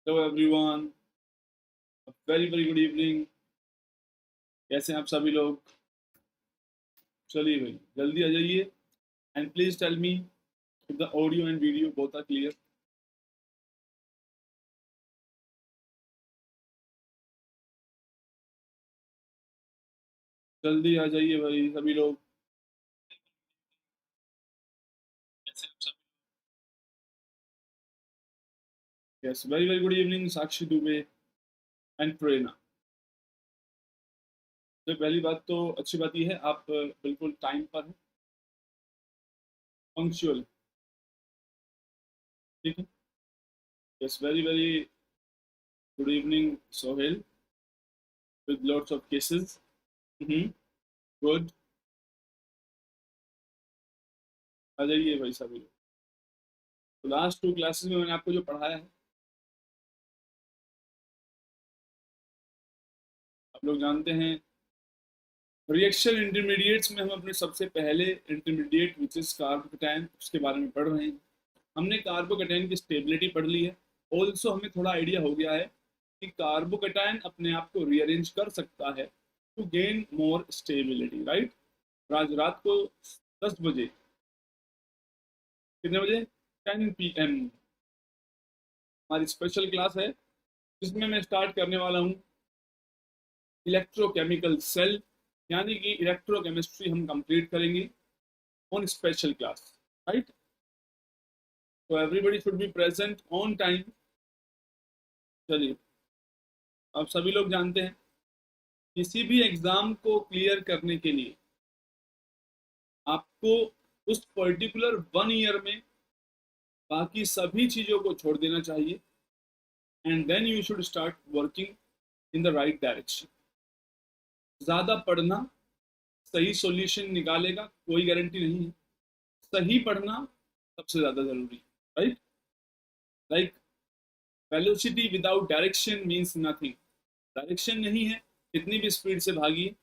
Hello everyone, very very good evening. कैसे हैं आप सभी लोग? चलिए भाई, जल्दी आ जाइए and please tell me if the audio and video both are clear. जल्दी आ जाइए भाई सभी लोग। कैसे हैं आप सब? Yes, very very good evening Sakshi Dubey and Prerna. तो पहली बात तो अच्छी बात यह है, आप बिल्कुल टाइम पर हैं, पंक्चुअल। ठीक है। Yes, very very good evening Sohail with lots of cases. Good. आ जाइए भाई सभी लोग। तो लास्ट 2 क्लासेस में मैंने आपको जो पढ़ाया है, आप लोग जानते हैं। रिएक्शन इंटरमीडिएट्स में हम अपने सबसे पहले इंटरमीडिएट विच इज कार्बोकेटायन, उसके बारे में पढ़ रहे हैं। हमने कार्बोकेटायन की स्टेबिलिटी पढ़ ली है। ऑल्सो हमें थोड़ा आइडिया हो गया है कि कार्बोकेटायन अपने आप को रीअरेंज कर सकता है to gain more stability, right. आज रात को 10 बजे, कितने बजे, 10 PM हमारी स्पेशल क्लास है, जिसमें मैं स्टार्ट करने वाला हूँ इलेक्ट्रोकेमिकल सेल, यानी कि इलेक्ट्रोकेमिस्ट्री हम कंप्लीट करेंगे ऑन स्पेशल क्लास, राइट। तो everybody should be present on time. चलिए, आप सभी लोग जानते हैं, किसी भी एग्जाम को क्लियर करने के लिए आपको उस पर्टिकुलर 1 ईयर में बाकी सभी चीजों को छोड़ देना चाहिए and then you should start working in the right direction. ज्यादा पढ़ना सही सॉल्यूशन निकालेगा, कोई गारंटी नहीं है। सही पढ़ना सबसे ज्यादा जरूरी है, right. Like velocity without direction means nothing. Direction नहीं है, कितनी भी स्पीड से भागिए,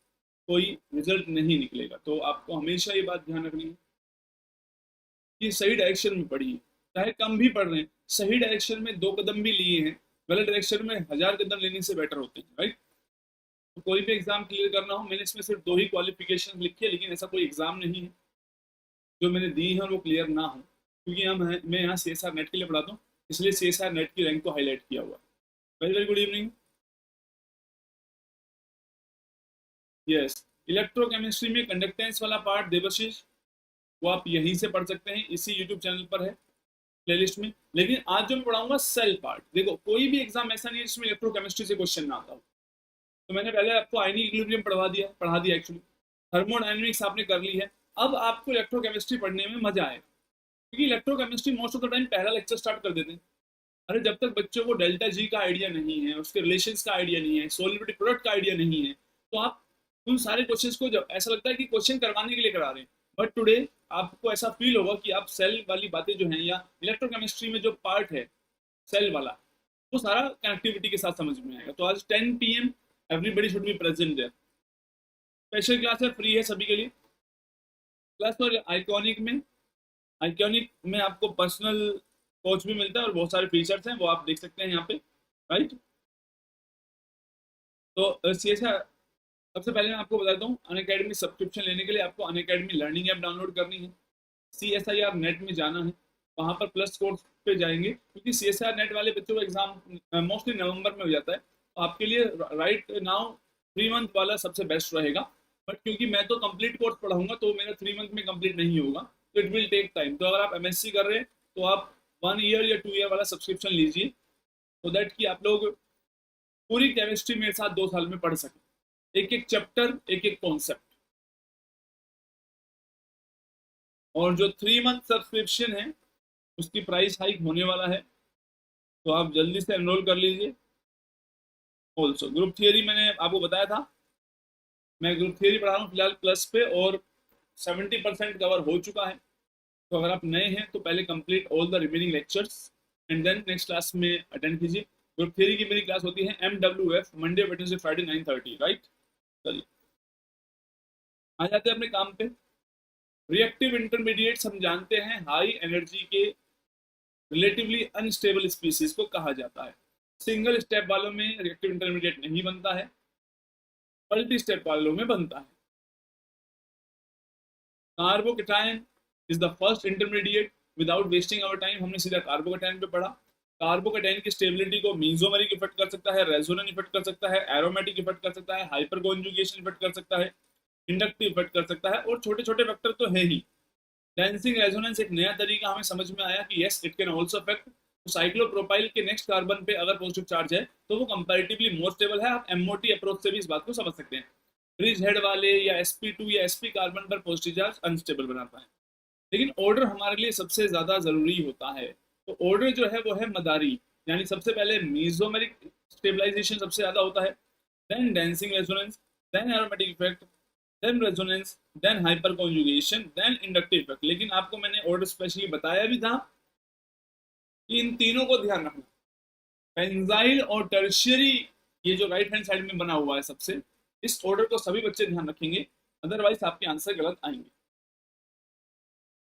कोई रिजल्ट नहीं निकलेगा। तो आपको हमेशा ये बात ध्यान रखनी है कि सही डायरेक्शन में पढ़िए, चाहे कम भी पढ़ रहे हैं। सही डायरेक्शन में 2 कदम भी लिए हैं, गलत डायरेक्शन में 1000 कदम लेने से बेटर होते हैं, राइट। तो कोई भी एग्जाम क्लियर करना हो, मैंने इसमें सिर्फ 2 ही क्वालिफिकेशन लिखी है, लेकिन ऐसा कोई एग्जाम नहीं है जो मैंने दी है और वो क्लियर ना हो, क्योंकि मैं यहाँ CSR नेट के लिए पढ़ाता हूँ, इसलिए CSR नेट की रैंक को हाईलाइट किया हुआ है। Very very good evening. Yes, electrochemistry में कंडक्टेंस वाला पार्ट देवशीष, वो आप यहीं से पढ़ सकते हैं, इसी यूट्यूब चैनल पर है, प्लेलिस्ट में। लेकिन आज जो मैं पढ़ाऊंगा सेल पार्ट, देखो कोई भी एग्जाम ऐसा नहीं है जिसमें इलेक्ट्रोकेमिस्ट्री से क्वेश्चन ना आता हो। तो मैंने पहले आपको आयनिक इक्विलिब्रियम पढ़ा दिया एक्चुअली, थर्मोडायनेमिक्स आपने कर ली है। अब आपको इलेक्ट्रोकेमिस्ट्री पढ़ने में मजा आएगा, क्योंकि electrochemistry most of the time पहला लेक्चर स्टार्ट कर देते हैं। अरे जब तक बच्चों को डेल्टा जी का आइडिया नहीं है, उसके रिलेशंस का आइडिया नहीं है, सोलिबिलिटी प्रोडक्ट का आइडिया नहीं है, तो आप उन सारे क्वेश्चंस को, जब ऐसा लगता है कि क्वेश्चन करवाने के लिए करा रहे हैं, बट टुडे आपको ऐसा फील होगा कि आप सेल वाली बातें जो हैं, या इलेक्ट्रोकेमिस्ट्री में जो पार्ट है सेल वाला, वो सारा कनेक्टिविटी के साथ समझ में आएगा। तो आज 10 PM everybody should be present there. Special class है, फ्री है सभी के लिए क्लास। और आइकॉनिक में आपको पर्सनल कोच भी मिलता है और बहुत सारे फीचर्स हैं, वो आप देख सकते हैं यहाँ पे, राइट। तो CSR, सबसे पहले मैं आपको बताता हूँ, अनअकैडमी सब्सक्रिप्शन लेने के लिए आपको अनअकैडमी लर्निंग ऐप डाउनलोड करनी है, CSIR नेट में जाना है, वहाँ पर प्लस कोर्स पे जाएंगे, क्योंकि CSIR नेट वाले बच्चों का एग्जाम मोस्टली नवंबर में हो जाता है। तो आपके लिए राइट नाउ 3 मंथ वाला सबसे बेस्ट रहेगा, बट क्योंकि मैं तो कंप्लीट कोर्स पढ़ाऊंगा, तो मेरा 3 मंथ में कंप्लीट नहीं होगा, तो इट विल टेक टाइम। तो अगर आप MSc कर रहे हैं, तो आप 1 ईयर या 2 ईयर वाला सब्सक्रिप्शन लीजिए, तो दैट कि आप लोग पूरी केमिस्ट्री मेरे साथ 2 साल में पढ़ सकें, एक एक चैप्टर, एक एक कॉन्सेप्ट। और जो 3 मंथ सब्सक्रिप्शन है, उसकी प्राइस हाइक होने वाला है, तो आप जल्दी से एनरोल कर लीजिए। ऑल्सो ग्रुप थियरी मैंने आपको बताया था, मैं ग्रुप थियरी पढ़ा रहा हूँ फिलहाल प्लस पे, और 70% कवर हो चुका है। तो अगर आप नए हैं तो पहले complete all the remaining lectures and then next class में अटेंड कीजिए। ग्रुप थियरी की मेरी क्लास होती है MWF, Monday Wednesday Friday 9:30, right. चलिए, आ जाते हैं अपने काम पे। रिएक्टिव इंटरमीडिएट्स हम जानते हैं हाई एनर्जी के रिलेटिवली अनस्टेबल स्पीसीज को कहा जाता है। सिंगल स्टेप वालों में रिएक्टिव इंटरमीडिएट नहीं बनता है, मल्टी स्टेप वालों में बनता है। Carbocation is the first intermediate. Without wasting our time हमने सीधा कार्बोकेटायन पे पढ़ा। कार्बोकेटायन की स्टेबिलिटी को मीजोमेरिक इफेक्ट कर सकता है, रेजोनेंस इफेक्ट कर सकता है, एरोमेटिक इफेक्ट कर सकता है, हाइपर कॉन्जुगेशन इफेक्ट कर सकता है, इंडक्टिव इफेक्ट कर सकता है, और छोटे छोटे फैक्टर तो है ही। डेंसिंग रेजोनेंस एक नया तरीका हमें समझ में आया कि yes it can also affect. तो साइक्लोप्रोपाइल के नेक्स्ट कार्बन पे अगर पॉजिटिव चार्ज है तो वो कंपैरेटिवली मोर स्टेबल है। आप एमओटी अप्रोच से भी इस बात को समझ सकते हैं। ब्रिज हेड वाले या sp2 या sp कार्बन पर पॉजिटिव चार्ज अनस्टेबल बनाता है। लेकिन ऑर्डर हमारे लिए सबसे ज्यादा जरूरी होता है। तो ऑर्डर जो है वो है मदारी, यानी सबसे पहले मीजोमेरिक स्टेबलाइजेशन सबसे ज्यादा होता है, then dancing resonance, then aromatic effect, then resonance, then hyperconjugation, then inductive effect. लेकिन आपको मैंने ऑर्डर स्पेशली बताया भी था कि इन तीनों को ध्यान रखना। बेंजाइल और टर्शियरी, ये जो राइट हैंड साइड में बना हुआ है सबसे, इस ऑर्डर को सभी बच्चे ध्यान रखेंगे, अदरवाइज आपके आंसर गलत आएंगे।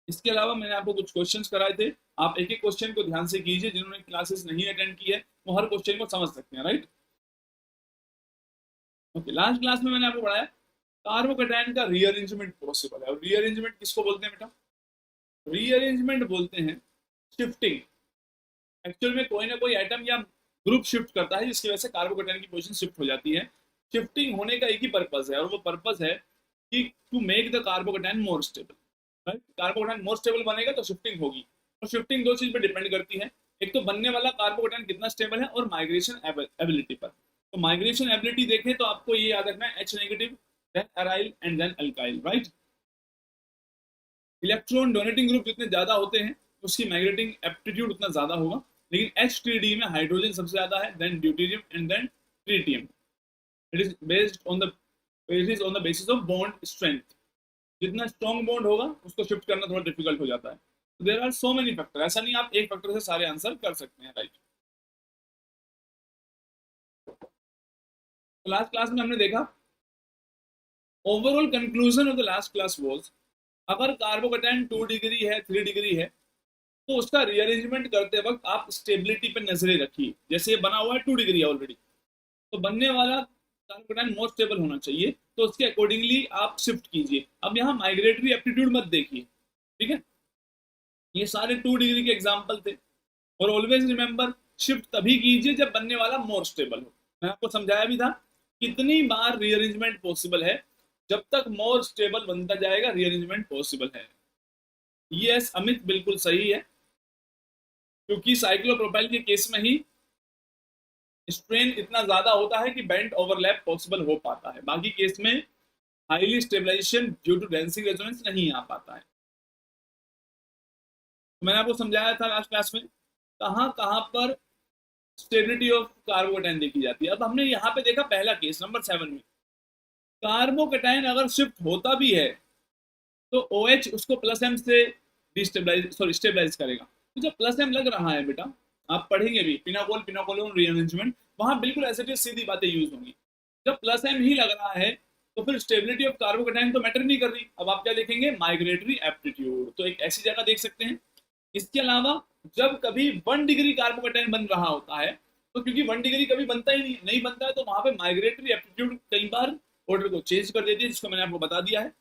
इसके अलावा मैंने आपको कुछ क्वेश्चंस कराए थे, आप एक एक क्वेश्चन को ध्यान से कीजिए। जिन्होंने क्लासेस नहीं अटेंड की है वो हर क्वेश्चन को समझ सकते हैं, राइट। ओके, लास्ट क्लास में मैंने आपको पढ़ाया कार्बोकेटायन का रीअरेंजमेंट पॉसिबल है। और रीअरेंजमेंट किसको बोलते हैं बेटा? रीअरेंजमेंट बोलते हैं शिफ्टिंग। एक्चुअल में कोई ना कोई एटम या ग्रुप शिफ्ट करता है जिसकी वजह से कार्बोकेटायन की पोजीशन शिफ्ट हो जाती है। शिफ्टिंग होने का एक ही पर्पज है, और वो पर्पज है कि to make the carbocation more stable. Right, carbocation more stable बनेगा तो शिफ्टिंग होगी। और शिफ्टिंग दो चीज पे डिपेंड करती है, एक तो बनने वाला कार्बोकेटायन कितना स्टेबल है, और माइग्रेशन एबिलिटी पर। तो माइग्रेशन एबिलिटी देखें तो आपको ये याद रखना है, H negative, then aryl and then alkyl, right. Electron donating group जितने ज्यादा होते हैं उसकी माइग्रेटिंग एप्टीट्यूड उतना ज्यादा होगा। लेकिन HTD में हाइड्रोजन सबसे ज्यादा है, then deuterium and then tritium. It is based on the basis of bond strength. जितना स्ट्रॉन्ग बॉन्ड होगा उसको शिफ्ट करना थोड़ा डिफिकल्ट हो जाता है। There are so many factor, ऐसा नहीं आप एक फैक्टर से सारे आंसर कर सकते हैं, राइट। तो लास्ट क्लास में हमने देखा, overall conclusion of the last class was, अगर कार्बोकेटायन 2 डिग्री है, 3 डिग्री है, तो उसका रीअरेंजमेंट करते वक्त आप स्टेबिलिटी पे नजरें रखिए। जैसे ये बना हुआ है 2 डिग्री ऑलरेडी, तो बनने वाला कार्बोकेटायन मोर स्टेबल होना चाहिए, तो उसके अकॉर्डिंगली आप शिफ्ट कीजिए। अब यहाँ माइग्रेटरी एप्टीट्यूड मत देखिए, ठीक है। ये सारे 2 डिग्री के एग्जाम्पल थे। और ऑलवेज रिमेंबर, शिफ्ट तभी कीजिए जब बनने वाला मोर स्टेबल हो। मैं आपको समझाया भी था कितनी बार रीअरेंजमेंट पॉसिबल है, जब तक मोर स्टेबल बनता जाएगा रीअरेंजमेंट पॉसिबल है। यस अमित, बिल्कुल सही है, क्योंकि साइक्लोप्रोपाइल के केस में ही स्ट्रेन इतना ज्यादा होता है कि बेंट ओवरलैप पॉसिबल हो पाता है। बाकी केस में highly stabilization due to dancing resonance नहीं आ पाता है। तो मैंने आपको समझाया था लास्ट क्लास में कहां कहां पर स्टेबिलिटी ऑफ कार्बोकेटायन देखी जाती है। अब हमने यहाँ पे देखा पहला केस नंबर 7 में, कार्बोकेटायन अगर शिफ्ट होता भी है तो OH उसको प्लस एम से डिस्टेबलाइज सॉरी स्टेबलाइज करेगा। तो जब प्लस एम लग रहा है बेटा, आप पढ़ेंगे भी पिनाकोल पिनाकोलोन रीअरेंजमेंट, वहां बिल्कुल ऐसे सीधी बातें यूज होंगी। जब प्लस एम ही लग रहा है तो फिर स्टेबिलिटी ऑफ कार्बोकेटायन तो मैटर नहीं कर रही। अब आप क्या देखेंगे? माइग्रेटरी एप्टीट्यूड, तो एक ऐसी जगह देख सकते हैं। इसके अलावा जब कभी 1 डिग्री कार्बोकेटायन बन रहा होता है, तो क्योंकि 1 डिग्री कभी बनता ही नहीं बनता है, तो वहां पे माइग्रेटरी एप्टीट्यूड कई बार ऑर्डर को चेंज कर देती है, जिसको मैंने आपको बता दिया है।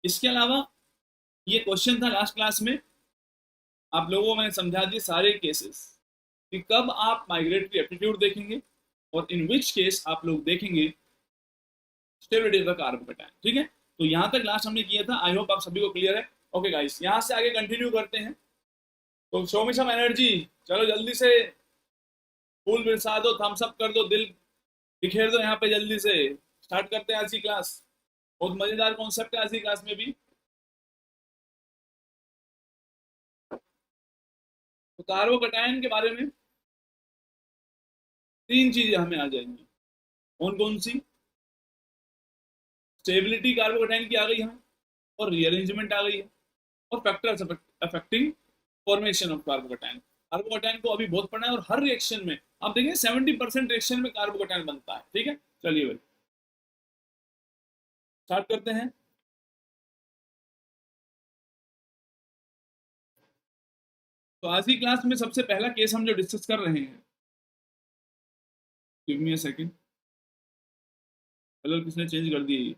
इसके अलावा ये क्वेश्चन था लास्ट क्लास में, आप लोगों को मैंने समझा दिए सारे केसेस कि कब आप माइग्रेटरी एप्टीट्यूड देखेंगे और इन विच केस आप लोग देखेंगे स्टेबिलिटी ऑफ द कार्बोकेटायन, ठीक है। तो यहाँ तक लास्ट हमने किया था, आई होप आप सभी को क्लियर है। ओके गाइस, यहाँ से आगे कंटिन्यू करते हैं। तो शो मी सम एनर्जी, चलो जल्दी से फूल बरसा दो, थम्स अप कर दो, दिल बिखेर दो यहाँ पे, जल्दी से स्टार्ट करते हैं आज की क्लास। बहुत मजेदार कॉन्सेप्ट है आज की क्लास में भी। तो कार्बोकेटायन के बारे में 3 चीजें हमें आ जाएंगी। कौन कौन सी? स्टेबिलिटी कार्बोकेटायन की आ गई है, और रीअरेंजमेंट आ गई है, और factors affecting formation of carbocation. Carbocation को अभी बहुत पढ़ना है, और हर रिएक्शन में आप देखेंगे 70% रिएक्शन में कार्बोकेटायन बनता है, ठीक है। चलिए भाई स्टार्ट करते हैं। तो आज की क्लास में सबसे पहला केस हम जो डिस्कस कर रहे हैं give me a second, colour किसने चेंज कर दिए?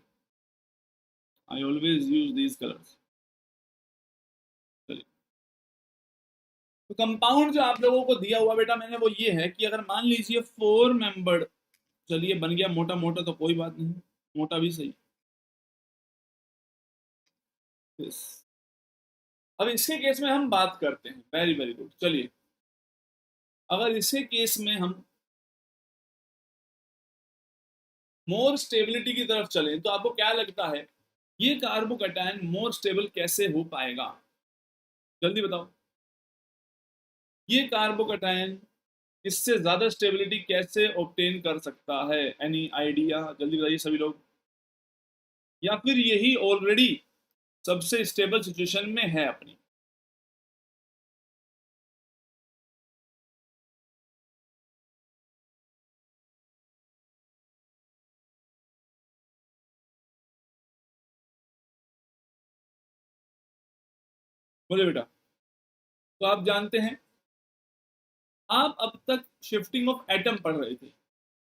I always use these colours. चलिए, तो कंपाउंड जो आप लोगों को दिया हुआ बेटा मैंने वो ये है कि अगर मान लीजिए 4 मेंबर्ड, चलिए बन गया मोटा मोटा तो कोई बात नहीं, मोटा भी सही। yes. अब इसके केस में हम बात करते हैं, वेरी वेरी गुड। चलिए, अगर इसके केस में हम मोर स्टेबिलिटी की तरफ चलें तो आपको क्या लगता है ये कार्बोकैटायन मोर स्टेबल कैसे हो पाएगा? जल्दी बताओ, ये कार्बोकैटायन इससे ज्यादा स्टेबिलिटी कैसे ऑब्टेन कर सकता है? Any idea? जल्दी बताइए सभी लोग। या फिर यही ऑलरेडी सबसे स्टेबल सिचुएशन में है अपनी? बोले बेटा। तो आप जानते हैं, आप अब तक शिफ्टिंग ऑफ एटम पढ़ रहे थे,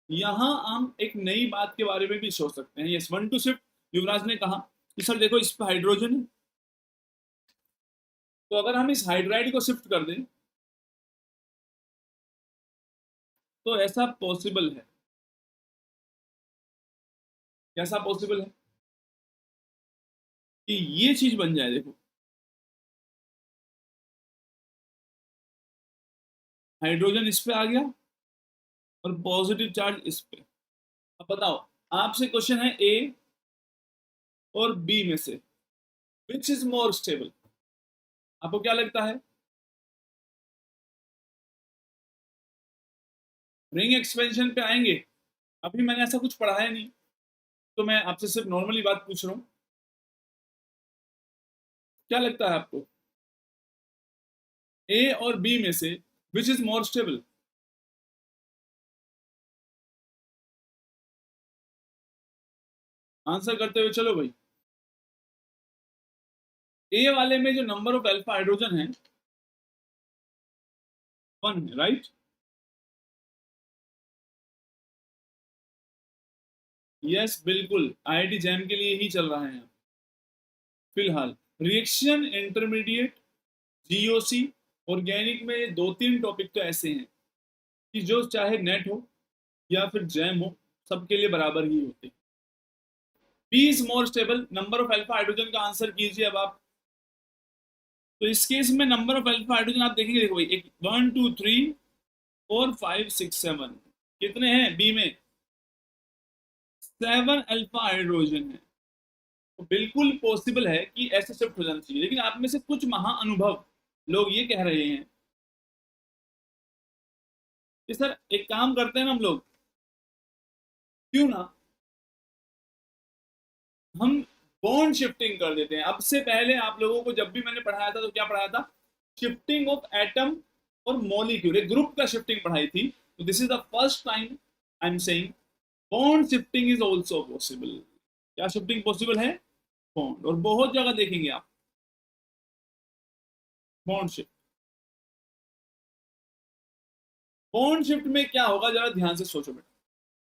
यहां हम एक नई बात के बारे में भी सोच सकते हैं। Yes, one two shift. Yuvraj ने कहा कि सर देखो इस पर हाइड्रोजन है, तो अगर हम इस हाइड्राइड को शिफ्ट कर दें तो ऐसा पॉसिबल है। कैसा पॉसिबल है? कि ये चीज बन जाए। देखो, हाइड्रोजन इस पे आ गया और पॉजिटिव चार्ज इस पे। अब बताओ, आपसे क्वेश्चन है ए और बी में से विच इज मोर स्टेबल? आपको क्या लगता है? रिंग एक्सपेंशन पे आएंगे, अभी मैंने ऐसा कुछ पढ़ाया नहीं, तो मैं आपसे सिर्फ नॉर्मली बात पूछ रहा हूं। क्या लगता है आपको, ए और बी में से which is more stable? Answer करते हुए चलो भाई। ए वाले में जो नंबर ऑफ अल्फा हाइड्रोजन है 1 है, राइट? यस बिल्कुल, आईआईटी जैम के लिए ही चल रहा है फिलहाल। रिएक्शन इंटरमीडिएट, जीओसी, ऑर्गेनिक में 2-3 टॉपिक तो ऐसे हैं कि जो चाहे नेट हो या फिर जैम हो, सबके लिए बराबर ही होते हैं। B is more stable, number of alpha hydrogen का आंसर कीजिए अब आप। तो इस केस में नंबर ऑफ अल्फा हाइड्रोजन आप देखेंगे, देखो भाई, एक 1 2 3 4 5 6 7, कितने हैं बी में? 7 अल्फा हाइड्रोजन है। तो बिल्कुल पॉसिबल है कि ऐसे शिफ्ट हो जाना चाहिए, लेकिन आप में से कुछ महाअनुभव लोग ये कह रहे हैं कि सर एक काम करते हैं ना हम लोग, क्यों ना हम बॉन्ड शिफ्टिंग कर देते हैं। अब से पहले आप लोगों को जब भी मैंने पढ़ाया था तो क्या पढ़ाया था? शिफ्टिंग ऑफ एटम और मॉलिक्यूल, एक ग्रुप का शिफ्टिंग पढ़ाई थी। तो this is the first time I am saying bond shifting is also possible. क्या शिफ्टिंग पॉसिबल है? बॉन्ड। और बहुत जगह देखेंगे आप बॉन्ड शिफ्ट। बॉन्ड शिफ्ट में क्या होगा, जरा ध्यान से सोचो बेटा।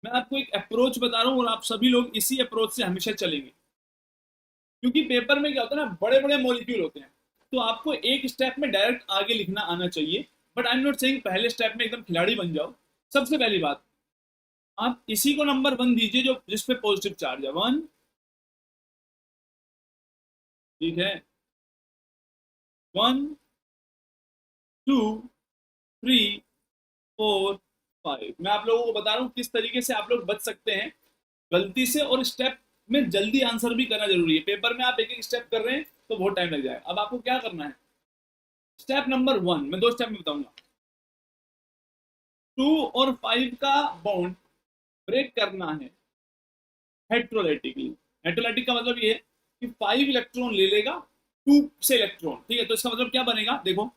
मैं आपको एक अप्रोच बता रहा हूं और आप सभी लोग इसी अप्रोच से हमेशा चलेंगे, क्योंकि पेपर में क्या होता है ना, बड़े बड़े मॉलिक्यूल होते हैं, तो आपको एक स्टेप में डायरेक्ट आगे लिखना आना चाहिए। But I am not saying पहले स्टेप में एकदम खिलाड़ी बन जाओ। सबसे पहली बात, आप इसी को नंबर 1 दीजिए जो जिसपे पॉजिटिव चार्ज है। 1, ठीक है, 1 2 3 4 5। मैं आप लोगों को बता रहा हूँ किस तरीके से आप लोग बच सकते हैं गलती से, और स्टेप में जल्दी आंसर भी करना जरूरी है। पेपर में आप एक एक स्टेप कर रहे हैं तो बहुत टाइम लग जाएगा। अब आपको क्या करना है, स्टेप नंबर 1 मैं 2 स्टेप में बताऊंगा। 2 और 5 का बॉन्ड ब्रेक करना है हेट्रोलाइटिकली। हेट्रोलाइटिक का मतलब ये है कि 5 इलेक्ट्रॉन ले लेगा 2 से इलेक्ट्रॉन, ठीक है? तो इसका मतलब क्या बनेगा, देखो,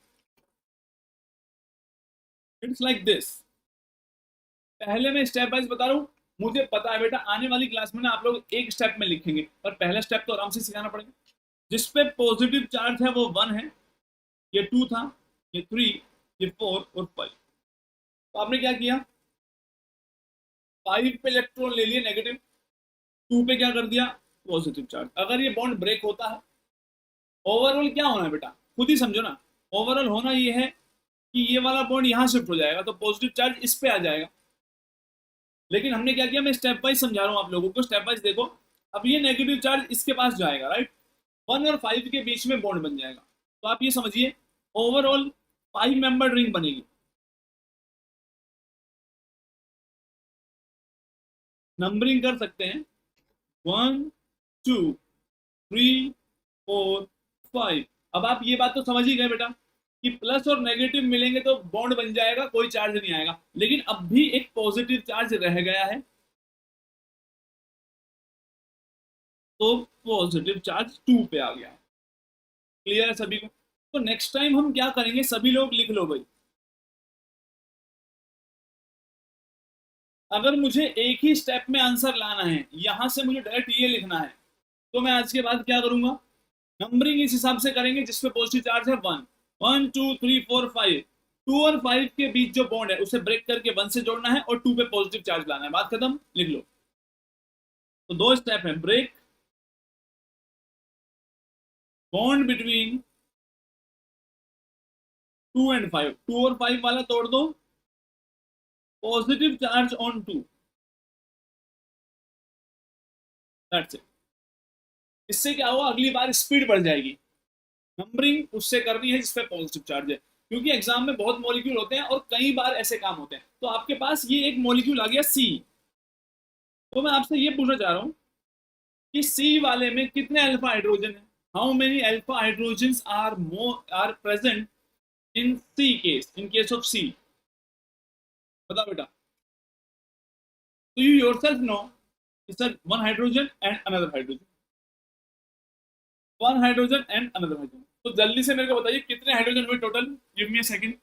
इट्स लाइक दिस। पहले मैं स्टेप वाइज बता रहा हूँ, मुझे पता है बेटा आने वाली क्लास में ना आप लोग एक स्टेप में लिखेंगे, पर पहला स्टेप तो आराम से सिखाना पड़ेगा। जिसपे पॉजिटिव चार्ज है वो 1 है, ये 2 था, ये 3, ये 4 और 5। तो आपने क्या किया, 5 पे इलेक्ट्रॉन ले लिए नेगेटिव, 2 पे क्या कर दिया पॉजिटिव चार्ज। अगर ये बॉन्ड ब्रेक होता है, ओवरऑल क्या होना है बेटा, खुद ही समझो ना, ओवरऑल होना ये है कि ये वाला बॉन्ड यहां शिफ्ट हो जाएगा तो पॉजिटिव चार्ज इस पे आ जाएगा। लेकिन हमने क्या किया, मैं स्टेप वाइज समझा रहा हूं आप लोगों को, स्टेप वाइज देखो। अब ये नेगेटिव चार्ज इसके पास जाएगा, राइट, 1 और 5 के बीच में बॉन्ड बन जाएगा। तो आप ये समझिए ओवरऑल 5 मेंबर रिंग बनेगी। नंबरिंग कर सकते हैं, 1 2 3 4 5। अब आप ये बात तो समझ ही गए बेटा कि प्लस और नेगेटिव मिलेंगे तो बॉन्ड बन जाएगा, कोई चार्ज नहीं आएगा। लेकिन अब भी एक पॉजिटिव चार्ज रह गया है, तो पॉजिटिव चार्ज 2 पे आ गया है। क्लियर है सभी को? तो नेक्स्ट टाइम हम क्या करेंगे, सभी लोग लिख लो भाई। अगर मुझे एक ही स्टेप में आंसर लाना है, यहां से मुझे डायरेक्ट ये लिखना है, तो मैं आज के बाद क्या करूंगा, नंबरिंग इस हिसाब से करेंगे जिसपे पॉजिटिव चार्ज है 1, 1 2 3 4 5। 2 और 5 के बीच जो बॉन्ड है उसे ब्रेक करके 1 से जोड़ना है और 2 पे पॉजिटिव चार्ज लाना है, बात खत्म, लिख लो। तो दो स्टेप है, ब्रेक बॉन्ड बिटवीन 2 एंड 5, 2 और 5 वाला तोड़ दो, positive charge on 2, that's it. इससे क्या होगा, अगली बार स्पीड बढ़ जाएगी। नंबरिंग उससे करनी है जिसपे पॉजिटिव चार्ज है, क्योंकि एग्जाम में बहुत मॉलिक्यूल होते हैं और कई बार ऐसे काम होते हैं। तो आपके पास ये एक मॉलिक्यूल आ गया सी, तो मैं आपसे ये पूछना चाह रहा हूं कि सी वाले में कितने अल्फा हाइड्रोजन है, how many alpha hydrogen are present in C case, in case of C, बताओ बेटा। तो you yourself know it's one hydrogen and another hydrogen, one hydrogen and another hydrogen. तो जल्दी से मेरे को बताइए कितने हाइड्रोजन हुए total, give me a second.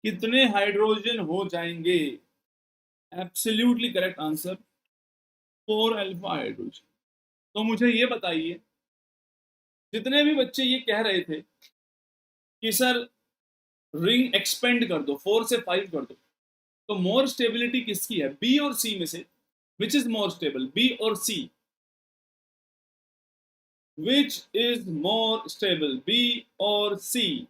कितने हाइड्रोजन हो जाएंगे, absolutely correct answer 4 alpha hydrogen. तो मुझे ये बताइए, जितने भी बच्चे ये कह रहे थे कि सर रिंग एक्सपेंड कर दो, 4 से 5 कर दो, तो मोर स्टेबिलिटी किसकी है, बी और सी में से which is more stable, B और C, which is more stable, B और सी?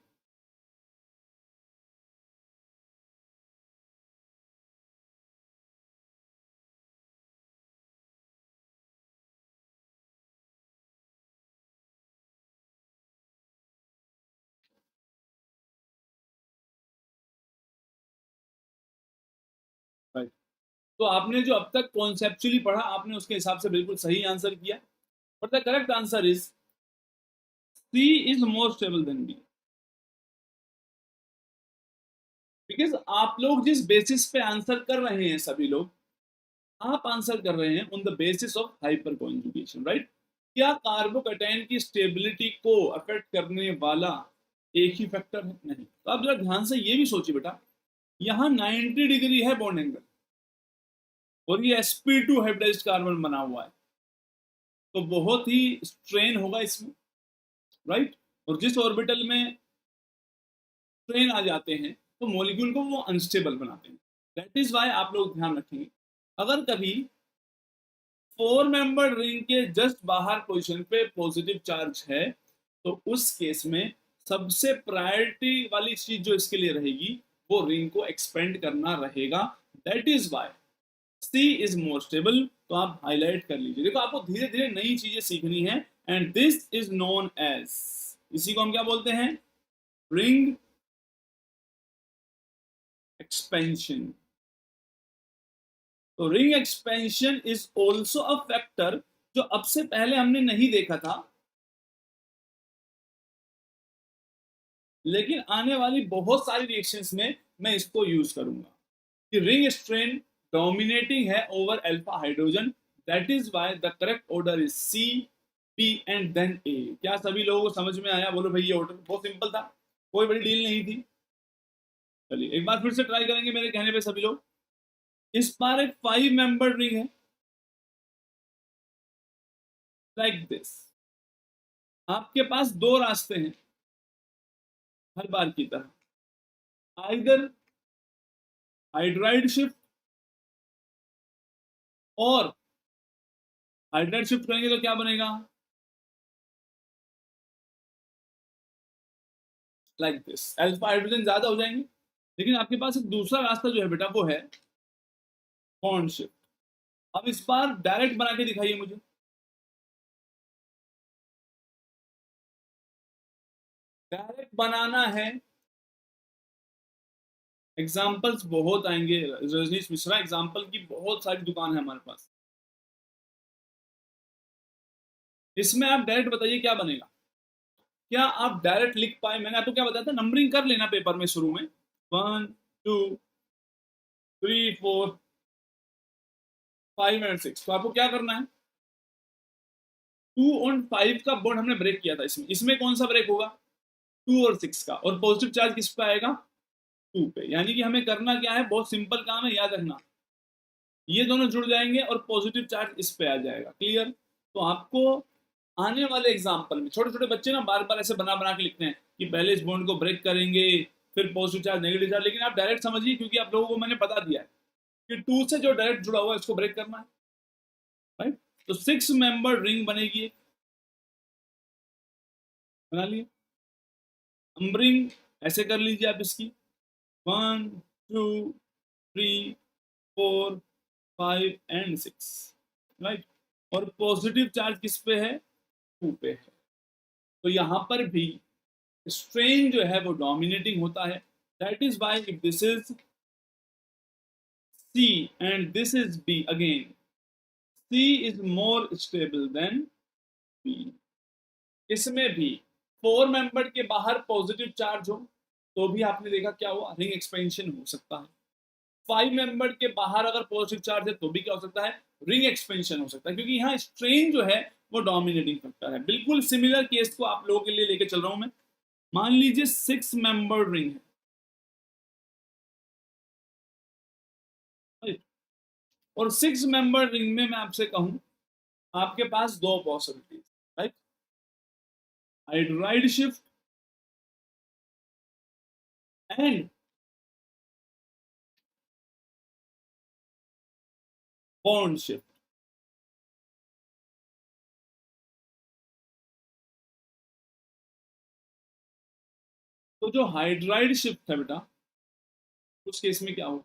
तो आपने जो अब तक कॉन्सेप्चुअली पढ़ा, आपने उसके हिसाब से बिल्कुल सही आंसर किया, but the correct answer is C is more stable than B. Because आप लोग जिस बेसिस पे आंसर कर रहे हैं, सभी लोग आप आंसर कर रहे हैं on the basis of hyper conjugation, right. क्या कार्बोकैटायन की स्टेबिलिटी को अफेक्ट करने वाला एक ही फैक्टर है? नहीं। तो आप जरा ध्यान से ये भी सोचिए बेटा, यहाँ 90 डिग्री है बॉन्ड एंगल और ये sp2 हाइब्रिडाइज्ड कार्बन बना हुआ है, तो बहुत ही स्ट्रेन होगा इसमें, राइट। और जिस ऑर्बिटल में स्ट्रेन आ जाते हैं तो मॉलिक्यूल को वो अनस्टेबल बनाते हैं। दैट इज वाई आप लोग ध्यान रखेंगे, अगर कभी 4 मेंबर रिंग के जस्ट बाहर पोजीशन पे पॉजिटिव चार्ज है, तो उस केस में सबसे प्रायोरिटी वाली चीज जो इसके लिए रहेगी वो रिंग को एक्सपेंड करना रहेगा। That is why C is more stable. तो आप हाईलाइट कर लीजिए, देखो आपको धीरे धीरे नई चीजें सीखनी है, and this is known as, इसी को हम क्या बोलते हैं, रिंग एक्सपेंशन। तो ring expansion is also a factor जो अब से पहले हमने नहीं देखा था, लेकिन आने वाली बहुत सारी रिएक्शंस में मैं इसको यूज करूंगा कि रिंग स्ट्रेन डोमिनेटिंग है over alpha hydrogen. That is why the correct order is C, P and then A. क्या सभी लोगों को समझ में आया? बोलो भाई, ये ऑर्डर बहुत सिंपल था, कोई बड़ी डील नहीं थी। चलिए एक बार फिर से ट्राई करेंगे मेरे कहने पे सभी लोग। इस बार एक 5 मेंबर रिंग है, लाइक दिस। आपके पास दो रास्ते हैं हर बार की तरह, आइदर हाइड्राइड शिफ्ट, और हाइड्राइड शिफ्ट करेंगे तो क्या बनेगा, लाइक दिस, अल्फा हाइड्रोजन ज्यादा हो जाएंगे। लेकिन आपके पास एक दूसरा रास्ता जो है बेटा वो है बॉन्ड शिफ्ट। अब इस बार डायरेक्ट बना के दिखाइए मुझे। डायरेक्ट बनाना है, एग्जाम्पल्स बहुत आएंगे रजनीश मिश्रा, एग्जाम्पल की बहुत सारी दुकान है हमारे पास। इसमें आप डायरेक्ट बताइए क्या बनेगा, क्या आप डायरेक्ट लिख पाए। मैंने आपको क्या बताया था, नंबरिंग कर लेना पेपर में शुरू में, 1 2 3 4 5 एंड 6। तो आपको क्या करना है, 2 और 5 का बॉन्ड हमने ब्रेक किया था, इसमें इसमें कौन सा ब्रेक होगा, 2 और 6 का, और पॉजिटिव चार्ज किस पे आएगा, 2 पे। यानी कि हमें करना क्या है, बहुत सिंपल काम है, याद रखना, ये दोनों जुड़ जाएंगे और पॉजिटिव चार्ज इस पे आ जाएगा। क्लियर। तो आपको आने वाले एग्जाम्पल में, छोटे छोटे बच्चे ना बार बार ऐसे बना बना के लिखते हैं कि पहले इस बॉन्ड को ब्रेक करेंगे फिर पॉजिटिव चार्ज नेगेटिव चार्ज, लेकिन आप डायरेक्ट समझिए, क्योंकि आप लोगों को मैंने बता दिया है कि 2 से जो डायरेक्ट जुड़ा हुआ है इसको ब्रेक करना है, राइट। तो 6 मेंबर रिंग बनेगी, बना लिए। नंबरिंग ऐसे कर लीजिए आप इसकी, 1 2 3 4 5 एंड 6, राइट। और पॉजिटिव चार्ज किस पे है, 2 पे है। तो यहां पर भी स्ट्रेन जो है वो डोमिनेटिंग होता है। That is why if this is C and this is B again, C is more stable than B। इसमें भी 4 मेंबर के बाहर पॉजिटिव चार्ज हो तो भी आपने देखा क्या हुआ, रिंग एक्सपेंशन हो सकता है। 5 मेंबर के बाहर अगर पॉजिटिव चार्ज है तो भी क्या हो सकता है, रिंग एक्सपेंशन हो सकता है, क्योंकि यहाँ स्ट्रेन जो है वो डोमिनेटिंग फैक्टर है। बिल्कुल सिमिलर केस को आप लोगों के लिए लेके चल रहा हूं मैं। मान लीजिए 6 मेंबर रिंग है, right? और 6 मेंबर रिंग में मैं आपसे कहूं, आपके पास दो possibilities, right, hydride shift and bond shift. तो जो हाइड्राइड शिफ्ट है बेटा, उस केस में क्या हो,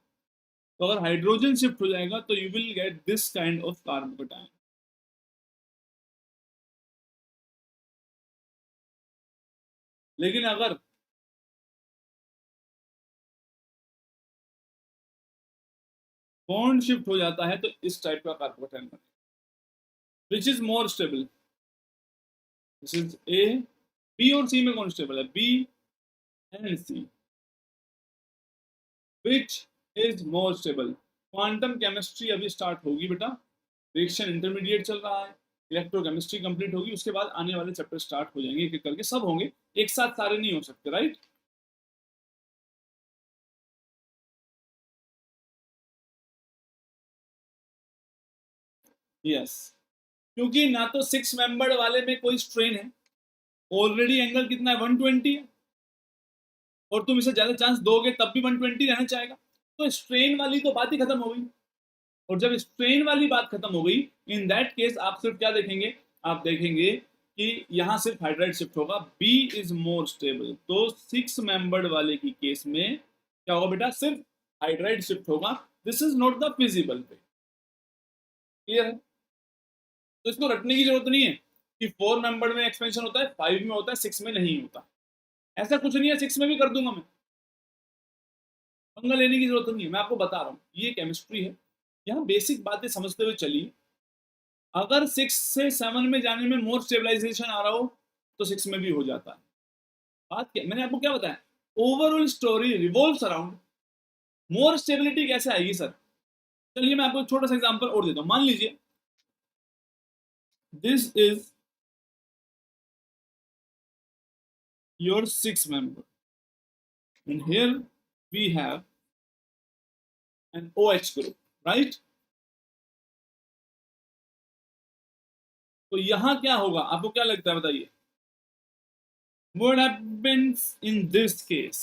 तो अगर हाइड्रोजन शिफ्ट हो जाएगा तो you will get this kind of carbocation. लेकिन अगर बॉन्ड शिफ्ट हो जाता है तो इस टाइप का कार्बोकेटायन बनेगा, which is more stable, this is A. B और सी में कौन स्टेबल है, B and C, which is more stable. Quantum chemistry अभी स्टार्ट होगी बेटा, रिएक्शन इंटरमीडिएट चल रहा है, इलेक्ट्रोकेमिस्ट्री कंप्लीट होगी, उसके बाद आने वाले चैप्टर स्टार्ट हो जाएंगे, एक एक करके सब होंगे, एक साथ सारे नहीं हो सकते, राइट। यस, क्योंकि ना तो 6 मेंबर वाले में कोई स्ट्रेन है, ऑलरेडी एंगल कितना है, 120 है, और तुम इसे ज्यादा चांस दोगे तब भी 120 रहना चाहेगा। तो स्ट्रेन वाली तो बात ही खत्म हो गई। और जब स्ट्रेन वाली बात खत्म हो गई, इन दैट केस आप सिर्फ क्या देखेंगे, आप देखेंगे कि यहां सिर्फ हाइड्राइड शिफ्ट होगा, बी इज मोर स्टेबल। तो 6 मेंबर्ड वाले की केस में क्या होगा बेटा, सिर्फ हाइड्राइड शिफ्ट होगा। This is not the feasible way. Clear है। तो इसको रटने की जरूरत नहीं है कि 4 मेंबर्ड में एक्सपेंशन होता है, 5 में होता है, 6 में नहीं होता। ऐसा कुछ नहीं है, 6 में भी कर दूंगा मैं, पंगा लेने की जरूरत नहीं है। मैं आपको बता रहा हूँ ये केमिस्ट्री है, यहाँ बेसिक बातें समझते हुए चलिए। अगर 6 से 7 में जाने में मोर स्टेबलाइजेशन आ रहा हो तो 6 में भी हो जाता है। बात क्या, मैंने आपको क्या बताया, overall story revolves around more stability कैसे आएगी सर। चलिए मैं आपको एक छोटा सा एग्जांपल और देता हूं। मान लीजिए this is your 6 member and here we have an OH group, right? तो यहां क्या होगा, आपको क्या लगता है बताइए? What happens in this case?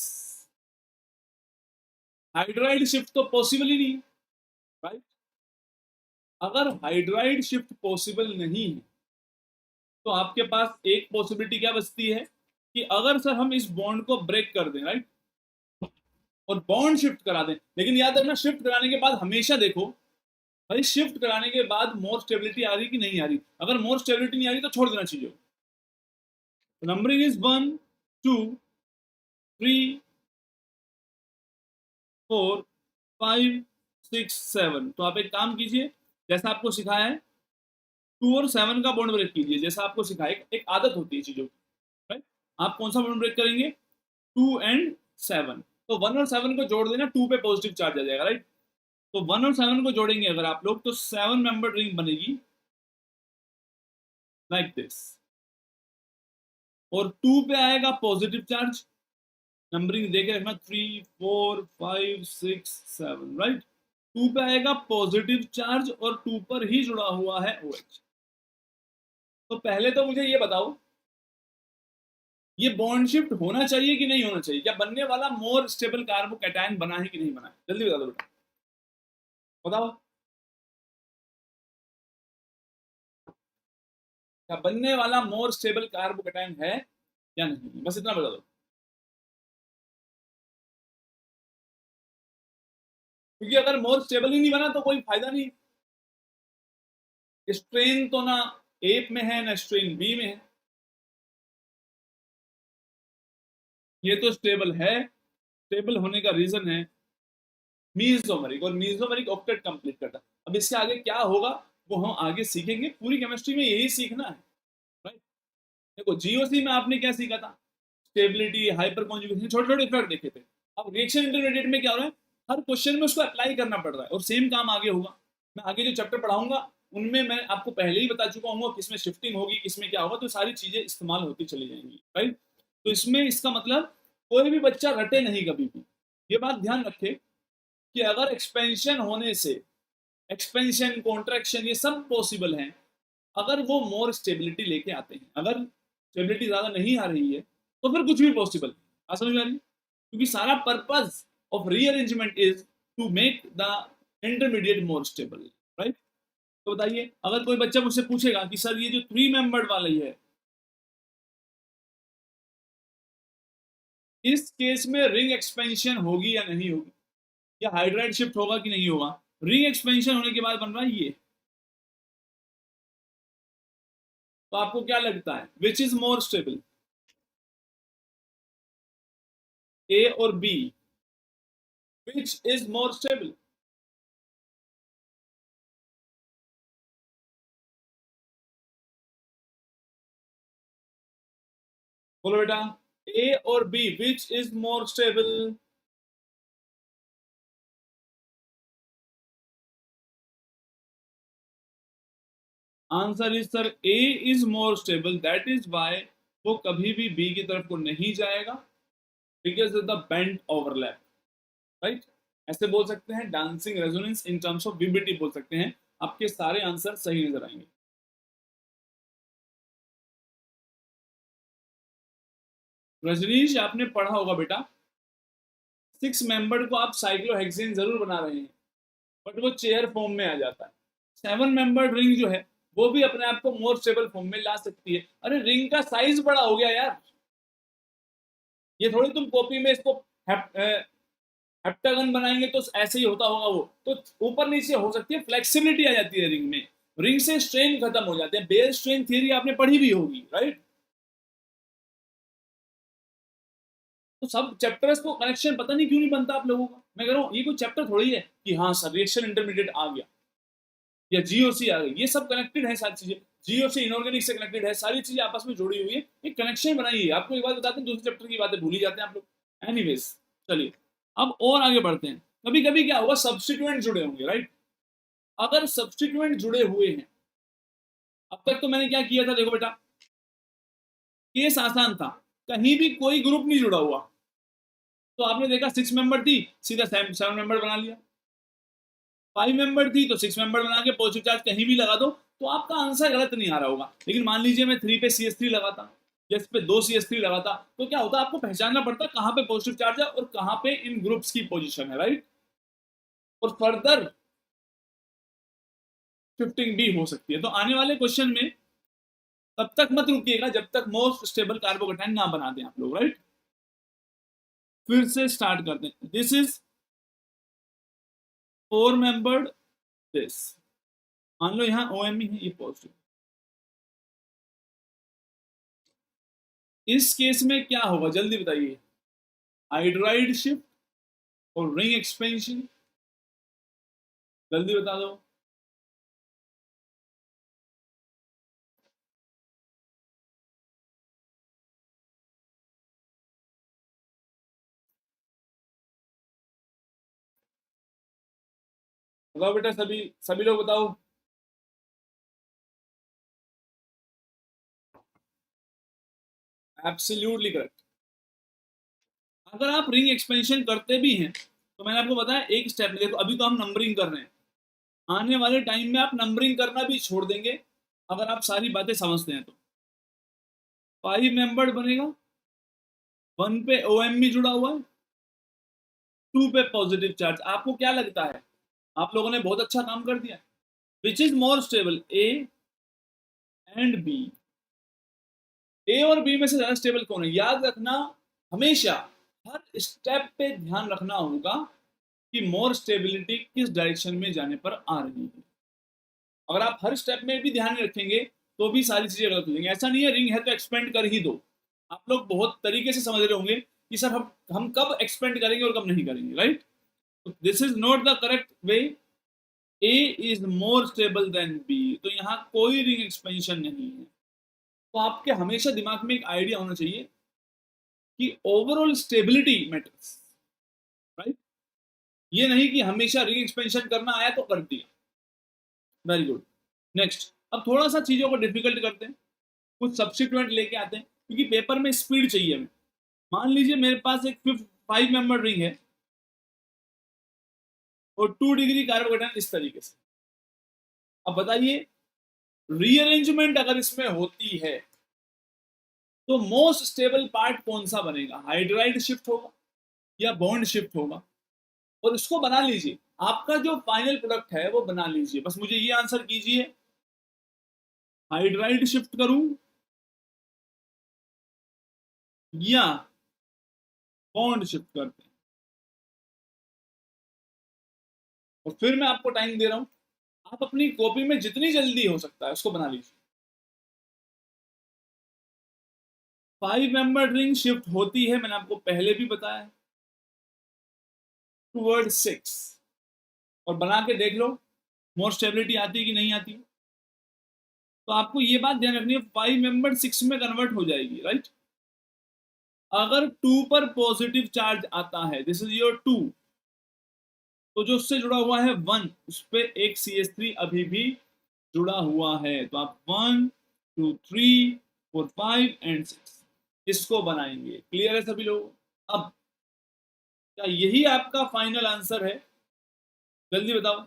Hydride shift तो पॉसिबल ही नहीं है, राइट? अगर हाइड्राइड शिफ्ट पॉसिबल नहीं है तो आपके पास एक पॉसिबिलिटी क्या बचती है कि अगर सर हम इस बॉन्ड को ब्रेक कर दें, राइट, और बॉन्ड शिफ्ट करा दें, लेकिन याद रखना शिफ्ट कराने के बाद हमेशा देखो भाई, शिफ्ट कराने के बाद मोर स्टेबिलिटी आ रही कि नहीं आ रही। अगर मोर स्टेबिलिटी नहीं आ रही तो छोड़ देना चाहिए। Numbering is 1 2 3 4 5 6 7। तो आप एक काम कीजिए, जैसा आपको सिखाया है 2 और 7 का बॉन्ड ब्रेक कीजिए, जैसा आपको सिखाया। एक आदत होती है चीजों की, राइट? आप कौन सा बॉन्ड ब्रेक करेंगे? 2 और 7। तो 1 और 7 को जोड़ देना, 2 पे पॉजिटिव चार्ज आ जाएगा, राइट? तो 1 और 7 को जोड़ेंगे अगर आप लोग तो 7 मेंबर रिंग बनेगी लाइक दिस, और 2 पे आएगा पॉजिटिव चार्ज। नंबरिंग देके रखना 3 4 5 6 7, राइट? 2 पे आएगा पॉजिटिव चार्ज और 2 पर ही जुड़ा हुआ है OH। तो पहले तो मुझे ये बताओ, ये बॉन्ड शिफ्ट होना चाहिए कि नहीं होना चाहिए? क्या बनने वाला मोर स्टेबल कार्बोकैटायन बना है कि नहीं बना है? जल्दी बता दो बेटा, बताओ। क्या बनने वाला मोर स्टेबल कार्बोकैटायन है या नहीं? बस इतना बता दो, क्योंकि अगर मोर स्टेबल ही नहीं बना तो कोई फायदा नहीं। स्ट्रेन तो ना ए में है ना स्ट्रेन बी में है, ये तो स्टेबल है। स्टेबल होने का रीजन है मीजोमरिक, और मीजोमरिक ऑक्टेट कंप्लीट करता। अब इसके आगे क्या होगा वो हम आगे सीखेंगे, पूरी केमिस्ट्री में यही सीखना है, राइट? देखो जीओसी में आपने क्या सीखा था? स्टेबिलिटी, हाइपर कॉन्जुगेशन, छोटे छोटे इफेक्ट देखे थे। अब रिएक्शन इंटरमीडिएट में क्या हो रहा है, हर क्वेश्चन में उसको अप्लाई करना पड़ रहा है, और सेम काम आगे होगा। मैं आगे जो चैप्टर पढ़ाऊंगा उनमें मैं आपको पहले ही बता चुका हूँ किसमें शिफ्टिंग होगी, किसमें क्या होगा, तो सारी चीजें इस्तेमाल होती चली जाएंगी, राइट? तो इसमें इसका मतलब कोई भी बच्चा रटे नहीं कभी भी। ये बात ध्यान रखे कि अगर एक्सपेंशन होने से, एक्सपेंशन कॉन्ट्रैक्शन ये सब पॉसिबल है अगर वो मोर स्टेबिलिटी लेके आते हैं। अगर स्टेबिलिटी ज्यादा नहीं आ रही है तो फिर कुछ भी पॉसिबल। आ समझ में आ रही? क्योंकि सारा purpose of rearrangement is to make the intermediate more stable, right? तो बताइए, अगर कोई बच्चा मुझसे पूछेगा कि सर ये जो 3 मेंबर्ड वाली है, इस केस में रिंग एक्सपेंशन होगी या नहीं होगी, या हाइड्राइड शिफ्ट होगा कि नहीं होगा? रिंग एक्सपेंशन होने के बाद बन रहा है ये। तो आपको क्या लगता है विच इज मोर स्टेबल, ए और B? Which is more stable? बोलो बेटा, ए और B which is more stable? Answer is sir A is more stable, that is why वो कभी भी बी की तरफ को नहीं जाएगा, because of the bend overlap, right? ऐसे बोल सकते हैं dancing resonance in terms of BBT बोल सकते हैं। आपके सारे आंसर सही नजर आएंगे। रजनीश आपने पढ़ा होगा बेटा, 6 मेंबर को आप साइक्लोहेक्सेन जरूर बना रहे हैं बट वो चेयर फॉर्म में आ जाता है। 7 मेंबर्ड रिंग जो है वो भी अपने आप को मोर स्टेबल फॉर्म में ला सकती है। अरे रिंग का साइज बड़ा हो गया यार, ये थोड़ी तुम कॉपी में इसको हेप्टागन बनाएंगे तो ऐसे ही होता होगा। वो तो ऊपर नीचे हो सकती है, फ्लेक्सिबिलिटी आ जाती है रिंग में, रिंग से स्ट्रेन खत्म हो जाते हैं। बेयर स्ट्रेन थियरी आपने पढ़ी भी होगी, राइट? तो सब चैप्टर्स को कनेक्शन पता नहीं क्यों नहीं बनता आप लोगों का। मैं कह रहा हूँ ये कोई चैप्टर थोड़ी है कि हाँ सर रिएक्शन इंटरमीडिएट आ गया या जीओसी आ गई, ये सब कनेक्टेड है सारी चीजें। जीओसी इनऑर्गेनिक से कनेक्टेड है, सारी चीजें आपस में जुड़ी हुई है, एक कनेक्शन बनाई है। आपको एक बात बताते हैं, दूसरे चैप्टर की बातें भूल ही जाते हैं आप लोग। एनीवेज चलिए अब और आगे बढ़ते हैं। कभी कभी क्या होगा, सब्सटीट्यूएंट जुड़े होंगे, राइट? अगर सब्सटीट्यूएंट जुड़े हुए हैं, अब तक तो मैंने क्या किया था देखो बेटा, केस आसान था, कहीं भी कोई ग्रुप नहीं जुड़ा हुआ तो आपने देखा 6 मेंबर थी, सीधा 7 मेंबर बना लिया। 5 मेंबर थी तो 6 मेंबर बना के पॉजिटिव चार्ज कहीं भी लगा दो तो आपका आंसर गलत नहीं आ रहा होगा। लेकिन मान लीजिए मैं 3 पे CS3 लगाता या इस पे 2 CS3 लगाता तो क्या होता, आपको पहचानना पड़ता कहाँ पे पॉजिटिव चार्ज है और कहाँ पे इन ग्रुप्स की पोजीशन है, राइट। और फर्दर शिफ्टिंग भी हो सकती है। तो आने वाले क्वेश्चन में तब तक मत रुकिएगा जब तक मोस्ट स्टेबल कार्बोकेटाइन ना बना दें आप लोग, राइट। फिर से स्टार्ट करते हैं। दिस इज 4 मेंबर्ड दिस, मान लो यहाँ OMe है, ये पॉजिटिव। इस केस में क्या होगा जल्दी बताइए, हाइड्राइड शिफ्ट और रिंग एक्सपेंशन, जल्दी बता दो। बताओ बेटा, सभी सभी लोग बताओ। Absolutely correct. अगर आप रिंग एक्सपेंशन करते भी हैं तो मैंने आपको बताया एक स्टेप में, देखो अभी तो हम नंबरिंग कर रहे हैं, आने वाले टाइम में आप नंबरिंग करना भी छोड़ देंगे अगर आप सारी बातें समझते हैं तो। 5 मेंबर्ड बनेगा, 1 पे OM भी जुड़ा हुआ है, 2 पे पॉजिटिव चार्ज। आपको क्या लगता है, आप लोगों ने बहुत अच्छा काम कर दिया। विच is more stable, A and B? ए और बी में से ज्यादा स्टेबल कौन है? याद रखना, हमेशा हर स्टेप पे ध्यान रखना होगा कि मोर स्टेबिलिटी किस डायरेक्शन में जाने पर आ रही है। अगर आप हर स्टेप में भी ध्यान रखेंगे तो भी सारी चीजें गलत हो जाएंगी। ऐसा नहीं है रिंग है तो एक्सपेंड कर ही दो। आप लोग बहुत तरीके से समझ रहे होंगे कि सर हम कब एक्सपेंड करेंगे और कब नहीं करेंगे, right. This is not the correct way. A is more stable than B, तो यहाँ कोई रिंग एक्सपेंशन नहीं है। तो आपके हमेशा दिमाग में एक आइडिया होना चाहिए कि ओवरऑल स्टेबिलिटी मैटर्स, राइट। ये नहीं कि हमेशा रिंग एक्सपेंशन करना आया तो कर दिया। Very good. नेक्स्ट, अब थोड़ा सा चीजों को डिफिकल्ट करते हैं, कुछ सब्स्टिट्यूएंट लेके आते हैं क्योंकि पेपर में स्पीड चाहिए हमें। मान लीजिए मेरे पास एक 5 मेंबर रिंग है और 2 डिग्री कार्बोकेटाइन इस तरीके से। अब बताइए, रीअरेंजमेंट अगर इसमें होती है तो मोस्ट स्टेबल पार्ट कौन सा बनेगा? हाइड्राइड शिफ्ट होगा या बॉन्ड शिफ्ट होगा? और इसको बना लीजिए, आपका जो फाइनल प्रोडक्ट है वो बना लीजिए। बस मुझे ये आंसर कीजिए, हाइड्राइड शिफ्ट करूं या बॉन्ड शिफ्ट करते हैं? और फिर मैं आपको टाइम दे रहा हूं, आप अपनी कॉपी में जितनी जल्दी हो सकता है उसको बना लीजिए। 5 मेंबर रिंग शिफ्ट होती है, मैंने आपको पहले भी बताया, टूवर्ड 6। और बना के देख लो मोर स्टेबिलिटी आती है कि नहीं आती। तो आपको ये बात ध्यान रखनी है, 5 मेंबर 6 में कन्वर्ट हो जाएगी, राइट। अगर 2 पर पॉजिटिव चार्ज आता है, दिस इज योर 2, तो जो उससे जुड़ा हुआ है 1, उस पर एक CS3 अभी भी जुड़ा हुआ है। तो आप 1 2 3 4 5 एंड 6 इसको बनाएंगे। क्लियर है सभी लोग? अब क्या यही आपका फाइनल आंसर है? जल्दी बताओ,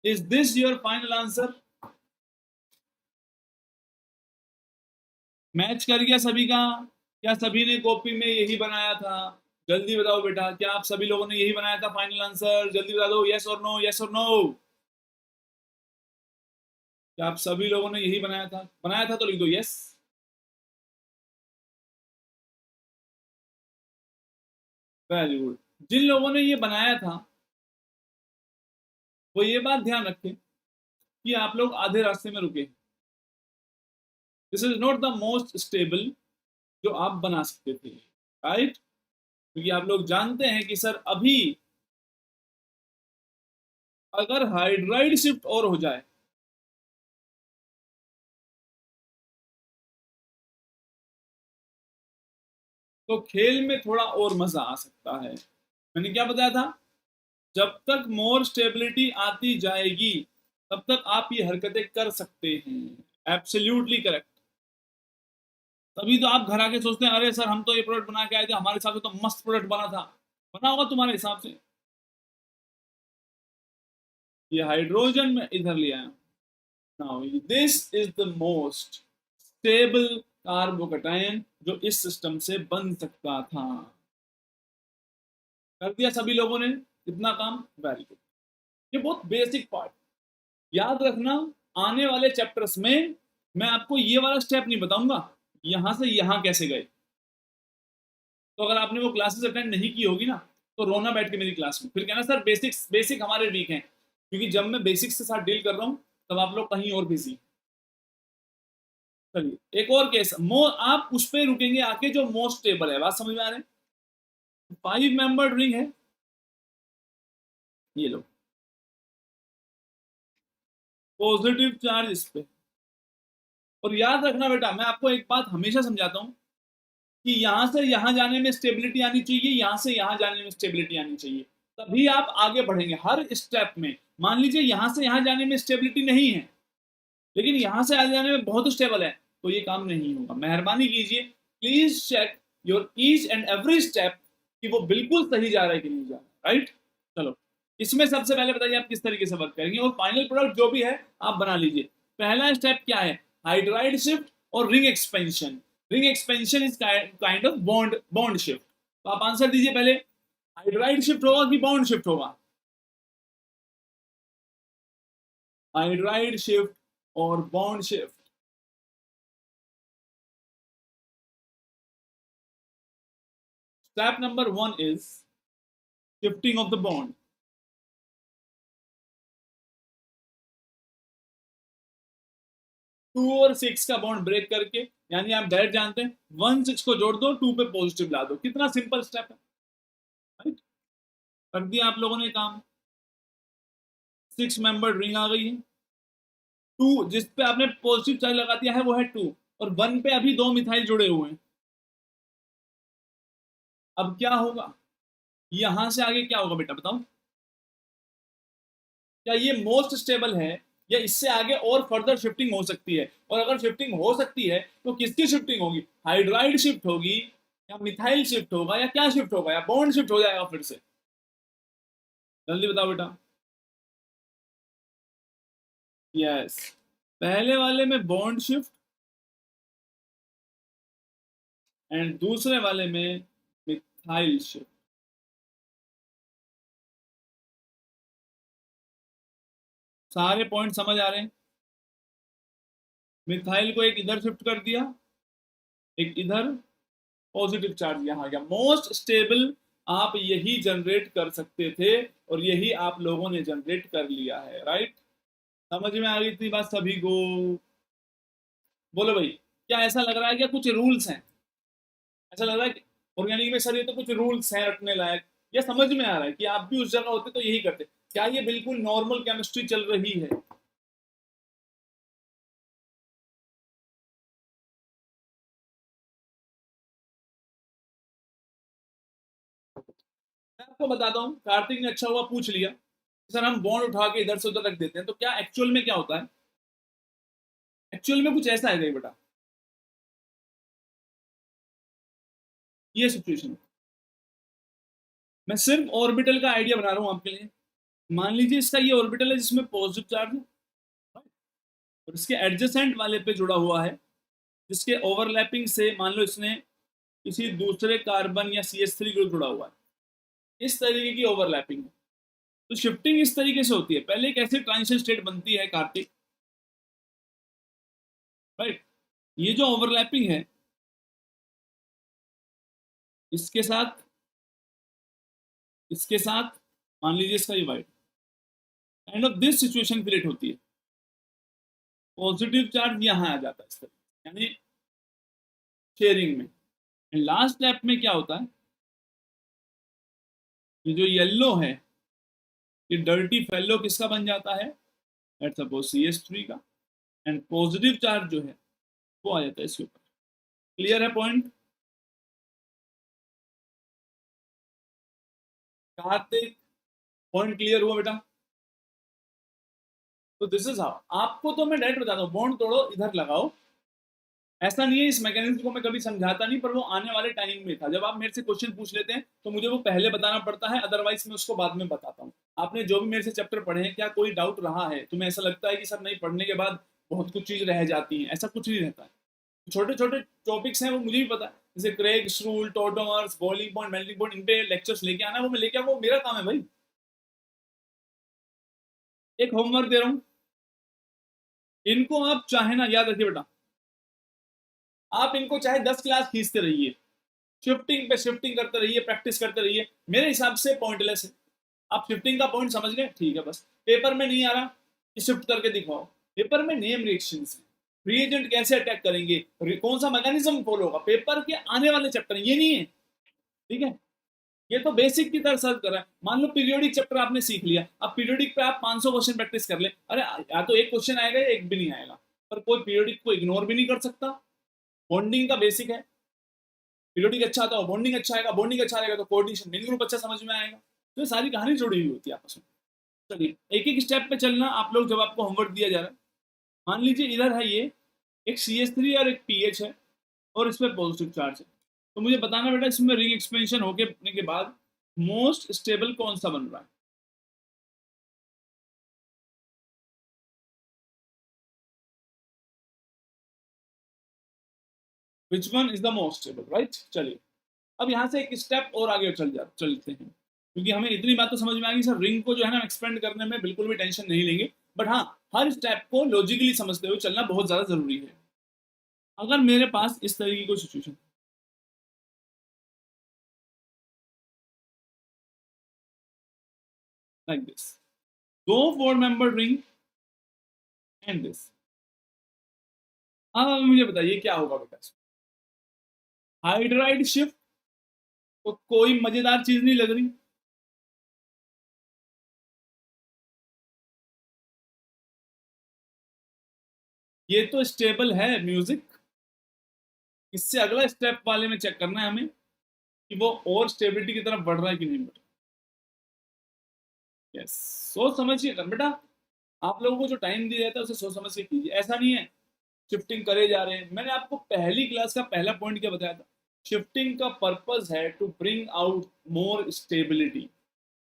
is this your final answer? Match कर गया सभी का? क्या सभी ने कॉपी में यही बनाया था? जल्दी बताओ बेटा, क्या आप सभी लोगों ने यही बनाया था फाइनल आंसर? जल्दी बता दो, यस और नो, यस और नो। क्या आप सभी लोगों ने यही बनाया था? बनाया था तो लिख दो यस। Very good. जिन लोगों ने ये बनाया था वो ये बात ध्यान रखें कि आप लोग आधे रास्ते में रुके। This is not the most stable जो आप बना सकते थे, राइट। क्योंकि आप लोग जानते हैं कि सर अभी अगर हाइड्राइड शिफ्ट और हो जाए तो खेल में थोड़ा और मजा आ सकता है। मैंने क्या बताया था, जब तक मोर स्टेबिलिटी आती जाएगी तब तक आप ये हरकतें कर सकते हैं। Absolutely correct. तभी तो आप घर आके सोचते हैं अरे सर हम तो ये प्रोडक्ट बना के आए थे, हमारे हिसाब से तो मस्त प्रोडक्ट बना था। बना होगा तुम्हारे हिसाब से, ये हाइड्रोजन में इधर ले आया। Now this is the most stable carbocation जो इस सिस्टम से बन सकता था। कर दिया सभी लोगों ने इतना काम, वेरी गुड। ये बहुत बेसिक पार्ट याद रखना। आने वाले चैप्टर्स में मैं आपको ये वाला स्टेप नहीं बताऊंगा, यहां से यहां कैसे गए। तो अगर आपने वो क्लासेस अटेंड नहीं की होगी ना, तो रोना बैठ के मेरी क्लास में, फिर कहना सर बेसिक्स बेसिक हमारे वीक हैं। क्योंकि जब मैं बेसिक्स के साथ डील कर रहा हूं तब आप लोग कहीं और बिजी। चलिए एक और केस, आप उस पर रुकेंगे आके जो मोस्ट स्टेबल है। बात समझ में आ रहे हैं? 5 मेंबर्ड रिंग है, ये लो, पॉजिटिव चार्ज इस पे। और याद रखना बेटा, मैं आपको एक बात हमेशा समझाता हूं कि यहां से यहां जाने में स्टेबिलिटी आनी चाहिए, यहां से यहां जाने में स्टेबिलिटी आनी चाहिए, तभी आप आगे बढ़ेंगे हर स्टेप में। मान लीजिए यहां से यहां जाने में स्टेबिलिटी नहीं है, लेकिन यहां से आगे जाने में बहुत स्टेबल है, तो ये काम नहीं होगा। मेहरबानी कीजिए, please check your each and every step कि वो बिल्कुल सही जा रहा है कि नहीं जा रहा है। राइट, चलो इसमें सबसे पहले बताइए आप किस तरीके से वर्क करेंगे, और फाइनल प्रोडक्ट जो भी है आप बना लीजिए। पहला स्टेप क्या है? हाइड्राइड शिफ्ट और ring expansion. Ring expansion is kind of bond shift. तो आप आंसर दीजिए पहले, हाइड्राइड शिफ्ट होगा कि बॉन्ड शिफ्ट होगा? हाइड्राइड शिफ्ट और bond shift. Step number 1 is shifting of the bond. 2 और 6 का बॉन्ड ब्रेक करके, यानी आप डायरेक्ट जानते हैं 1 6 को जोड़ दो, 2 पे पॉजिटिव ला दो। कितना सिंपल स्टेप है, राइट? कर दिया आप लोगों ने काम। 6 मेंबर रिंग आ गई है। 2 जिस पे आपने पॉजिटिव चार्ज लगा दिया है वो है 2, और 1 पे अभी 2 मिथाइल जुड़े हुए हैं। अब क्या होगा, यहां से आगे क्या होगा बेटा बताओ? क्या ये मोस्ट स्टेबल है, या इससे आगे और फर्दर शिफ्टिंग हो सकती है? और अगर शिफ्टिंग हो सकती है तो किसकी शिफ्टिंग होगी? हाइड्राइड शिफ्ट होगी, या मिथाइल शिफ्ट होगा, या क्या शिफ्ट होगा, या बॉन्ड शिफ्ट हो जाएगा फिर से? जल्दी बताओ बेटा। यस, पहले वाले में बॉन्ड शिफ्ट एंड दूसरे वाले में मिथाइल शिफ्ट। सारे पॉइंट समझ आ रहे हैं? मिथाइल को एक इधर शिफ्ट कर दिया, एक इधर, पॉजिटिव चार्ज यहां आ गया। मोस्ट स्टेबल आप यही जनरेट कर सकते थे, और यही आप लोगों ने जनरेट कर लिया है। राइट, समझ में आ गई थी बात सभी को? बोलो भाई, क्या ऐसा लग रहा है क्या कुछ रूल्स हैं? ऐसा लग रहा है कि ऑर्गेनिक में सर ये तो कुछ रूल्स हैं रटने लायक? या समझ में आ रहा है कि आप भी उस जगह होते तो यही करते? क्या ये बिल्कुल नॉर्मल केमिस्ट्री चल रही है? मैं आपको बताता हूँ, कार्तिक ने अच्छा हुआ पूछ लिया। सर हम बॉन्ड उठा के इधर से उधर रख देते हैं, तो क्या एक्चुअल में क्या होता है? एक्चुअल में कुछ ऐसा है बेटा, ये सिचुएशन। मैं सिर्फ ऑर्बिटल का आइडिया बना रहा हूं आपके लिए। मान लीजिए इसका ये ऑर्बिटल है जिसमें पॉजिटिव चार्ज है, और इसके एडजेसेंट वाले पे जुड़ा हुआ है, जिसके ओवरलैपिंग से मान लो इसने किसी दूसरे कार्बन या CH3 ग्रुप जुड़ा हुआ है, इस तरीके की ओवरलैपिंग है। तो शिफ्टिंग इस तरीके से होती है। पहले एक ऐसी ट्रांजिशन स्टेट बनती है कार्तिक, राइट? ये जो ओवरलैपिंग है, इसके साथ इसके साथ मान लीजिए इसका ये white, kind of this situation create होती है। पॉजिटिव चार्ज यहां आ जाता है इस तरह, यानी शेयरिंग में। लास्ट स्टेप में क्या होता है, ये जो येलो है, ये डर्टी फेलो किसका बन जाता है? लेट्स सपोज CH3 का। एंड पॉजिटिव चार्ज जो है वो आ जाता है इसके ऊपर। क्लियर है पॉइंट? कार्तिक, पॉइंट क्लियर हुआ बेटा? तो दिस इज हाउ। आपको तो मैं डायरेक्ट बताता हूँ, बॉन्ड तोड़ो इधर लगाओ, ऐसा नहीं है, इस मैकेनिज्म को मैं कभी समझाता नहीं, पर वो आने वाले टाइम में था। जब आप मेरे से क्वेश्चन पूछ लेते हैं तो मुझे वो पहले बताना पड़ता है, अदरवाइज मैं उसको बाद में बताता हूँ। आपने जो भी मेरे से चैप्टर पढ़े हैं, क्या कोई डाउट रहा है? तुम्हें ऐसा लगता है कि सर नहीं, पढ़ने के बाद बहुत कुछ चीज रह जाती है? ऐसा कुछ नहीं रहता है। छोटे छोटे टॉपिक्स हैं, वो मुझे भी पता है, जैसे Craig's rule, tautomers, boiling point, melting point, इन पे लेक्चर्स लेके आना, वो मैं लेके आऊँ, वो मेरा काम है भाई। एक होमवर्क दे रहा हूँ, इनको आप चाहे ना, याद रखिए बेटा, आप इनको चाहे 10 क्लास खींचते रहिए, शिफ्टिंग पे शिफ्टिंग करते रहिए, प्रैक्टिस करते रहिए, मेरे हिसाब से पॉइंटलेस है। आप शिफ्टिंग का पॉइंट समझ गए, ठीक है, बस पेपर में नहीं आ रहा कि शिफ्ट करके दिखाओ। पेपर में नेम रिएक्शंस है, फ्री एजेंट कैसे अटैक करेंगे, कौन सा मैकेनिज्म फॉलो होगा, पेपर के आने वाले चैप्टर ये नहीं है, ठीक है। ये तो बेसिक की तरह सर्व कर रहा है। मान लो पीरियोडिक चैप्टर आपने सीख लिया, अब पीरियोडिक पे आप 500 क्वेश्चन प्रैक्टिस कर ले, अरे या तो एक क्वेश्चन आएगा या एक भी नहीं आएगा, पर कोई पीरियोडिक को इग्नोर भी नहीं कर सकता। बॉन्डिंग का बेसिक है, पीरियोडिक अच्छा आता है बॉन्डिंग अच्छा आएगा, बॉन्डिंग अच्छा आएगा तो कोऑर्डिनेशन मेन ग्रुप अच्छा समझ में आएगा। तो ये सारी कहानी जुड़ी हुई होती है आपस में। चलिए एक एक स्टेप पे चलना आप लोग, जब आपको होमवर्क दिया जा रहा है, मान लीजिए इधर है ये एक CH3 और एक PH है, और इस पर पॉजिटिव चार्ज है। तो मुझे बताना बेटा, इसमें रिंग एक्सपेंशन होने के बाद मोस्ट स्टेबल कौन सा बन रहा है? Which one is the most stable, right. चलिए अब यहाँ से एक स्टेप और आगे चलते हैं, क्योंकि हमें इतनी बात तो समझ में आ गई, सर रिंग को जो है ना एक्सपेंड करने में बिल्कुल भी टेंशन नहीं लेंगे, बट हाँ, हर स्टेप को लॉजिकली समझते हुए चलना बहुत ज्यादा जरूरी है। अगर मेरे पास इस तरीके की कोई सिचुएशन, लाइक दिस, दो 4 मेंबर रिंग एंड दिस, अब मुझे बताइए क्या होगा बेटा। हाइड्राइड शिफ्ट तो कोई मजेदार चीज नहीं लग रही, ये तो स्टेबल है म्यूजिक। इससे अगला स्टेप वाले में चेक करना है हमें कि वो और स्टेबिलिटी की तरफ बढ़ रहा है कि नहीं बढ़ रहा। यस, सोच समझिए कर बेटा, आप लोगों को जो टाइम दिया जाता है उसे सोच समझ के कीजिए, ऐसा नहीं है शिफ्टिंग करे जा रहे हैं। मैंने आपको पहली क्लास का पहला पॉइंट क्या बताया था, शिफ्टिंग का पर्पस है to bring out more stability.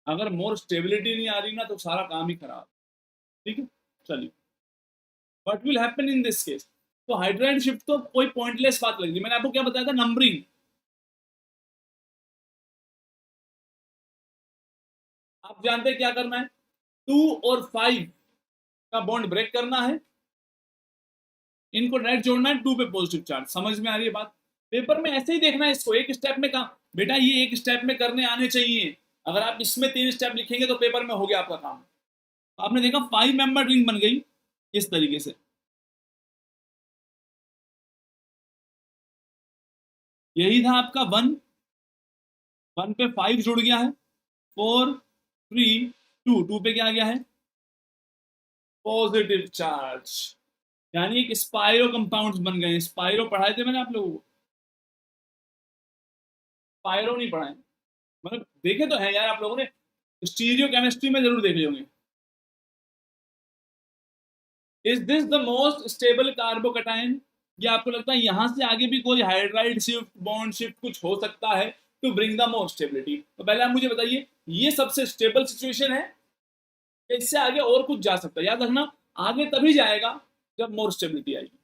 अगर मोर स्टेबिलिटी नहीं आ रही ना, तो सारा काम ही खराब। ठीक है, चलिए what will happen in this case. तो हाइड्राइड शिफ्ट तो कोई पॉइंटलेस बात लगी, मैंने आपको क्या बताया था, नंबरिंग। आप जानते हैं क्या करना है, 2 और 5 का बॉन्ड ब्रेक करना है, इनको डायरेक्ट जोड़ना है 2 पे पॉजिटिव चार्ज। समझ में आ रही है बात? पेपर में ऐसे ही देखना है इसको, एक स्टेप में काम बेटा, ये एक स्टेप में करने आने चाहिए। अगर आप इसमें 3 स्टेप लिखेंगे तो पेपर में हो गया आपका काम। आपने देखा 5 मेंबर रिंग बन गई इस तरीके से, यही था आपका 1, 1 पे 5 जुड़ गया है, 4, 3, 2, 2 पे क्या आ गया है, पॉजिटिव चार्ज। यानी एक स्पाइरो कंपाउंड्स बन गए। स्पाइरो पढ़ाए थे मैंने आप लोगों को, स्पाइरो नहीं पढ़ाए, मतलब देखे तो है यार आप लोगों ने, स्टीरियो केमिस्ट्री में जरूर देखे होंगे। Is this the most stable कार्बोकटाइन? या आपको लगता है यहां से आगे भी कोई हाइड्राइड शिफ्ट, बॉन्ड शिफ्ट कुछ हो सकता है to bring the more stability? तो पहले आप मुझे बताइए, ये सबसे स्टेबल सिचुएशन है या इससे आगे और कुछ जा सकता है? याद रखना, आगे तभी जाएगा जब मोर स्टेबिलिटी आएगी।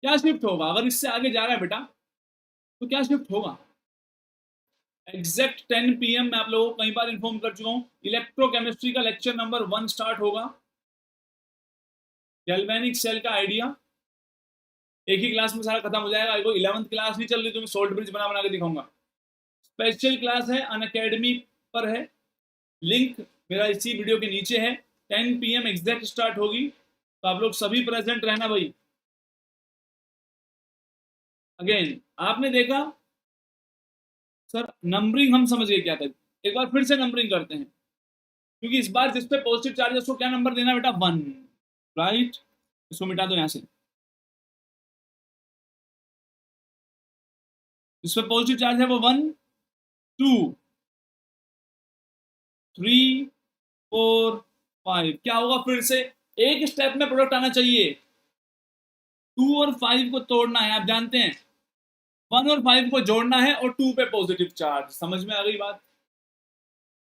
क्या शिफ्ट होगा अगर इससे आगे जा रहा है बेटा, तो क्या शिफ्ट होगा? एग्जैक्ट 10 PM मैं आप लोगों को कई बार इन्फॉर्म कर चुका हूं, इलेक्ट्रोकेमिस्ट्री का लेक्चर नंबर 1 स्टार्ट होगा। गैल्वेनिक सेल का आइडिया एक ही क्लास में सारा खत्म हो जाएगा। कोई 11th क्लास नहीं चल रही, तो मैं सोल्ट ब्रिज बना बना के दिखाऊंगा। स्पेशल क्लास है अन अकेडमी पर है, लिंक मेरा इसी वीडियो के नीचे है। 10 PM एग्जैक्ट स्टार्ट होगी, तो आप लोग सभी प्रेजेंट रहना भाई। अगेन आपने देखा, सर नंबरिंग हम समझ गए क्या था, एक बार फिर से नंबरिंग करते हैं, क्योंकि इस बार जिस पे पॉजिटिव चार्ज है उसको क्या नंबर देना बेटा, 1, राइट। इसको मिटा दो यहां से, जिस पे पॉजिटिव चार्ज है वो 1, 2, 3, 4, 5 क्या होगा फिर से, एक स्टेप में प्रोडक्ट आना चाहिए, 2 और 5 को तोड़ना है, आप जानते हैं 1 और 5 को जोड़ना है और 2 पे पॉजिटिव चार्ज, समझ में आ गई बात।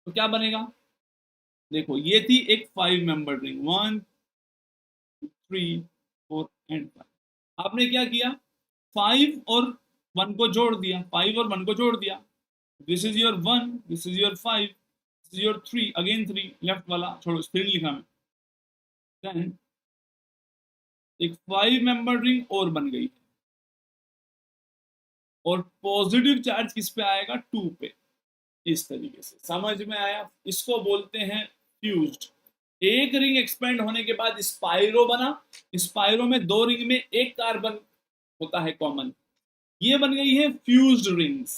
तो क्या बनेगा, देखो ये थी एक 5 मेंबर रिंग, 1 3 4 एंड 5, आपने क्या किया 5 और 1 को जोड़ दिया, 5 और 1 को जोड़ दिया, this is your 1, this is your 5, this is your 3, again 3, left वाला छोड़ो, स्क्रीन लिखा मैं, देन एक 5 मेंबर रिंग और बन गई, और पॉजिटिव चार्ज किस पे आएगा, 2 पे, इस तरीके से, समझ में आया। इसको बोलते हैं फ्यूज्ड। एक रिंग एक्सपेंड होने के बाद स्पाइरो बना, स्पाइरो में 2 रिंग में एक कार्बन होता है कॉमन, ये बन गई है फ्यूज्ड रिंग्स,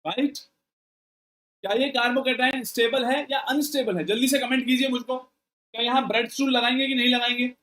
राइट। क्या ये कार्बोकेटाइन स्टेबल है या अनस्टेबल है, जल्दी से कमेंट कीजिए मुझको, क्या यहाँ ब्रेड स्टूल लगाएंगे कि नहीं लगाएंगे।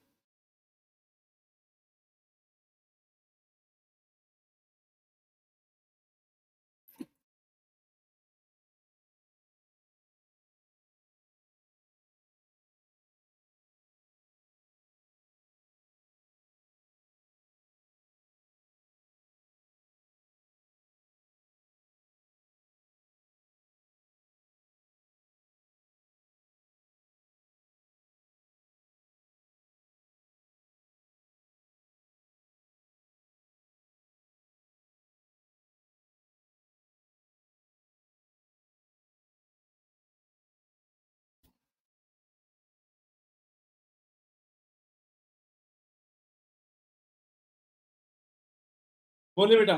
बोले बेटा,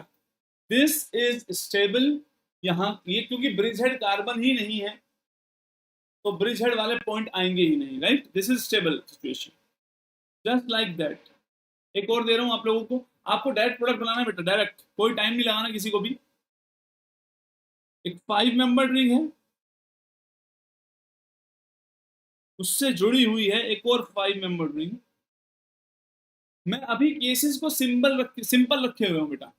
दिस इज स्टेबल, यहाँ ये क्योंकि ब्रिज हेड कार्बन ही नहीं है तो ब्रिज हेड वाले पॉइंट आएंगे ही नहीं, right, this is stable situation, just like that. एक और दे रहा हूं आप लोगों को, आपको डायरेक्ट प्रोडक्ट बनाना है बेटा, डायरेक्ट, कोई टाइम नहीं लगाना किसी को भी। एक 5 मेंबर रिंग है, उससे जुड़ी हुई है एक और 5 मेंबर रिंग, मैं अभी केसेस को सिंपल रखे हुए हूं बेटा,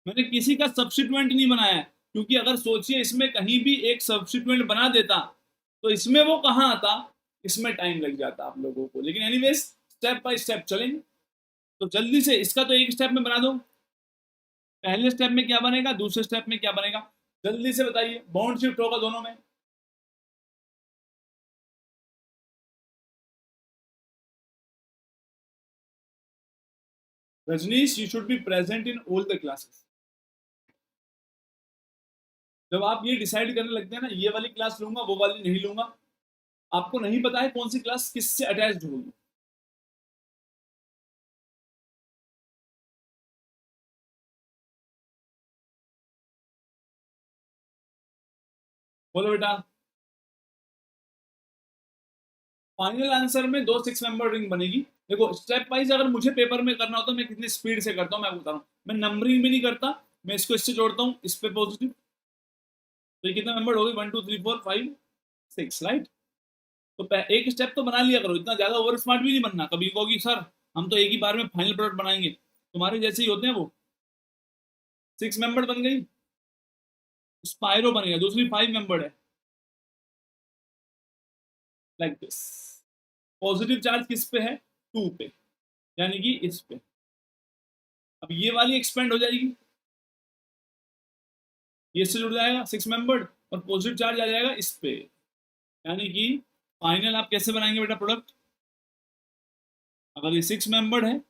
मैंने किसी का सब्स्टिट्यूएंट नहीं बनाया है, क्योंकि अगर सोचिए इसमें कहीं भी एक सब्स्टिट्यूएंट बना देता तो इसमें वो कहाँ आता, इसमें टाइम लग जाता आप लोगों को, लेकिन एनीवेज स्टेप बाय स्टेप चलेंगे। तो जल्दी से इसका तो एक स्टेप में बना दो, पहले स्टेप में क्या बनेगा, दूसरे स्टेप में क्या बनेगा, जल्दी से बताइए, बॉन्ड शिफ्ट होगा दोनों में। Rajnish you should be present in all the classes. जब आप ये डिसाइड करने लगते हैं ना, ये वाली क्लास लूंगा वो वाली नहीं लूंगा, आपको नहीं पता है कौन सी क्लास किससे अटैच्ड होगी। बोलो बेटा, फाइनल आंसर में 2 6 मेंबर रिंग बनेगी। देखो स्टेप वाइज अगर मुझे पेपर में करना होता मैं कितनी स्पीड से करता हूँ मैं बता रहा हूँ, मैं नंबरिंग भी नहीं करता, मैं इसको इससे जोड़ता हूँ, इस पे पॉजिटिव, तो ये कितना मेंबर हो गई, 1 2 3 4 5 6, राइट। तो एक स्टेप तो बना लिया करो, इतना ज्यादा ओवर स्मार्ट भी नहीं बनना, कभी कहोगी सर हम तो एक ही बार में फाइनल प्रोडक्ट बनाएंगे, तुम्हारे जैसे ही होते हैं वो। 6 मेंबर बन गई, स्पाइरो बन गया, दूसरी 5 मेंबर है, लाइक दिस, पॉजिटिव चार्ज किस पे है, 2 पे, यानी कि इस पे। अब ये वाली एक्सपेंड हो जाएगी, ये इससे जुड़ जाएगा 6 मेंबर्ड, और पॉजिटिव चार्ज आ जाएगा इस पे, यानी कि फाइनल आप कैसे बनाएंगे बेटा प्रोडक्ट, अगर ये 6 मेंबर्ड है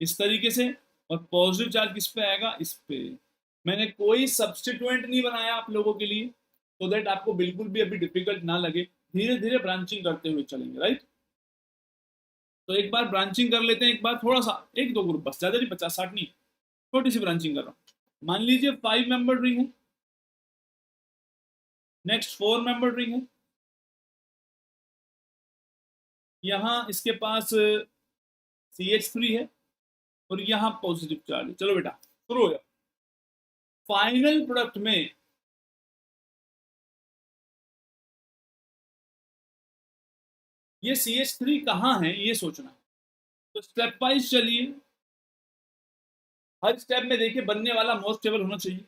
इस तरीके से, और पॉजिटिव चार्ज किस पे आएगा, इस पे। मैंने कोई सब्सटीट्यूएंट नहीं बनाया आप लोगों के लिए, तो दैट आपको बिल्कुल भी अभी डिफिकल्ट ना लगे, धीरे धीरे ब्रांचिंग करते हुए चलेंगे, राइट। तो एक बार ब्रांचिंग कर लेते हैं, एक बार थोड़ा सा, एक दो ग्रुप बस, ज्यादा नहीं, 50 60 नहीं, छोटी सी ब्रांचिंग कर रहा हूँ। मान लीजिए 5 मेंबर रिंग है, नेक्स्ट 4 मेंबर रिंग है, यहाँ इसके पास CH3 है और यहाँ पॉजिटिव चार्ज है। चलो बेटा शुरू हो जाओ। फाइनल प्रोडक्ट में ये CH3 कहाँ है ये सोचना है, तो स्टेप वाइज चलिए, हर स्टेप में देखिए बनने वाला मोस्ट स्टेबल होना चाहिए।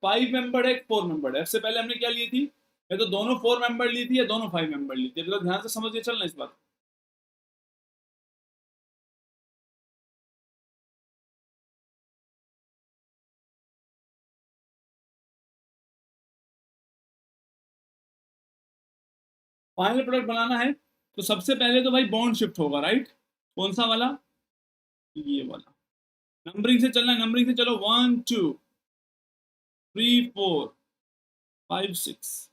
5 मेंबर है, 4 मेंबर है। इससे पहले हमने क्या ली थी, या तो दोनों 4 मेंबर ली थी या दोनों 5 मेंबर ली थी। तो ध्यान से समझ के चलना इस बात। फाइनल प्रोडक्ट बनाना है तो सबसे पहले तो भाई बॉन्ड शिफ्ट होगा, राइट? कौन सा वाला? ये वाला। नंबरिंग से चलना है, नंबरिंग से चलो। 1 2 3 4 5 6।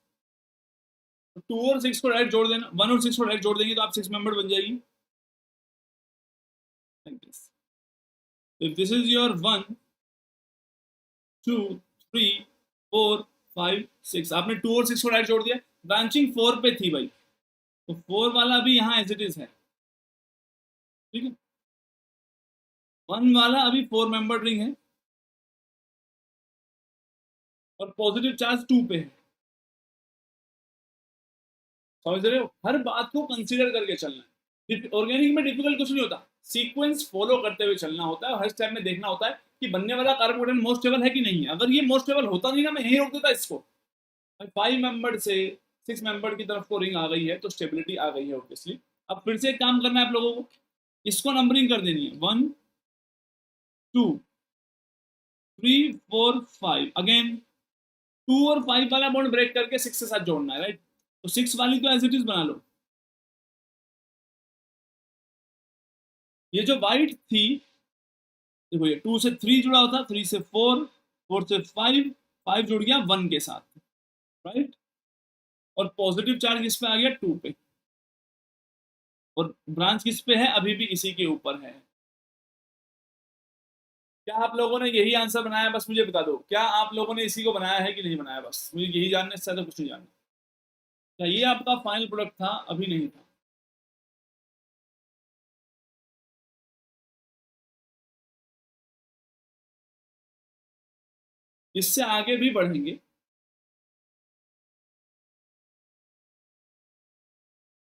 2 और 6 को डायरेक्ट जोड़ देना, 1 और 6 को डायरेक्ट जोड़ देंगे तो आप 6 मेंबर बन जाएगी। like this. If this is your 1 2 3 4 5 6, आपने 2 और 6 को डायरेक्ट जोड़ दिया। ब्रांचिंग 4 पे थी भाई, तो 4 वाला भी यहाँ एज इट इज है, ठीक है। 1 वाला अभी 4 मेंबर रिंग है और पॉजिटिव चार्ज 2 पे है। समझ रहे हो? हर बात को कंसीडर करके चलना है। ऑर्गेनिक में डिफिकल्ट कुछ नहीं होता, सीक्वेंस फॉलो करते हुए चलना होता है और हर स्टेप में देखना होता है कि बनने वाला कार्बोकेटाइन मोस्ट स्टेबल है कि नहीं है। अगर ये मोस्ट स्टेबल होता नहीं ना, मैं यही रोक देता इसको। 5 मेंबर से 6 मेंबर की तरफ को रिंग आ गई है तो स्टेबिलिटी आ गई है ऑब्वियसली। अब फिर से एक काम करना है आप लोगों को, इसको नंबरिंग कर देनी है। 1 2 3 4 5। अगेन 2 और 5 वाला बॉन्ड ब्रेक करके 6 के साथ जोड़ना है, राइट? तो 6 वाली तो एज इट इज बना लो। ये जो वाइट थी, देखो ये 2 से 3 जुड़ा होता, 3 से 4, 4 से 5, 5 जुड़ गया 1 के साथ, राइट? और पॉजिटिव चार्ज किस पे आ गया? 2 पे। और ब्रांच किस पे है? अभी भी इसी के ऊपर है। क्या आप लोगों ने यही आंसर बनाया? बस मुझे बता दो, क्या आप लोगों ने इसी को बनाया है कि नहीं बनाया? बस मुझे यही जानना है, इससे ज्यादा कुछ नहीं जानना। क्या ये आपका फाइनल प्रोडक्ट था? अभी नहीं था। इससे आगे भी बढ़ेंगे।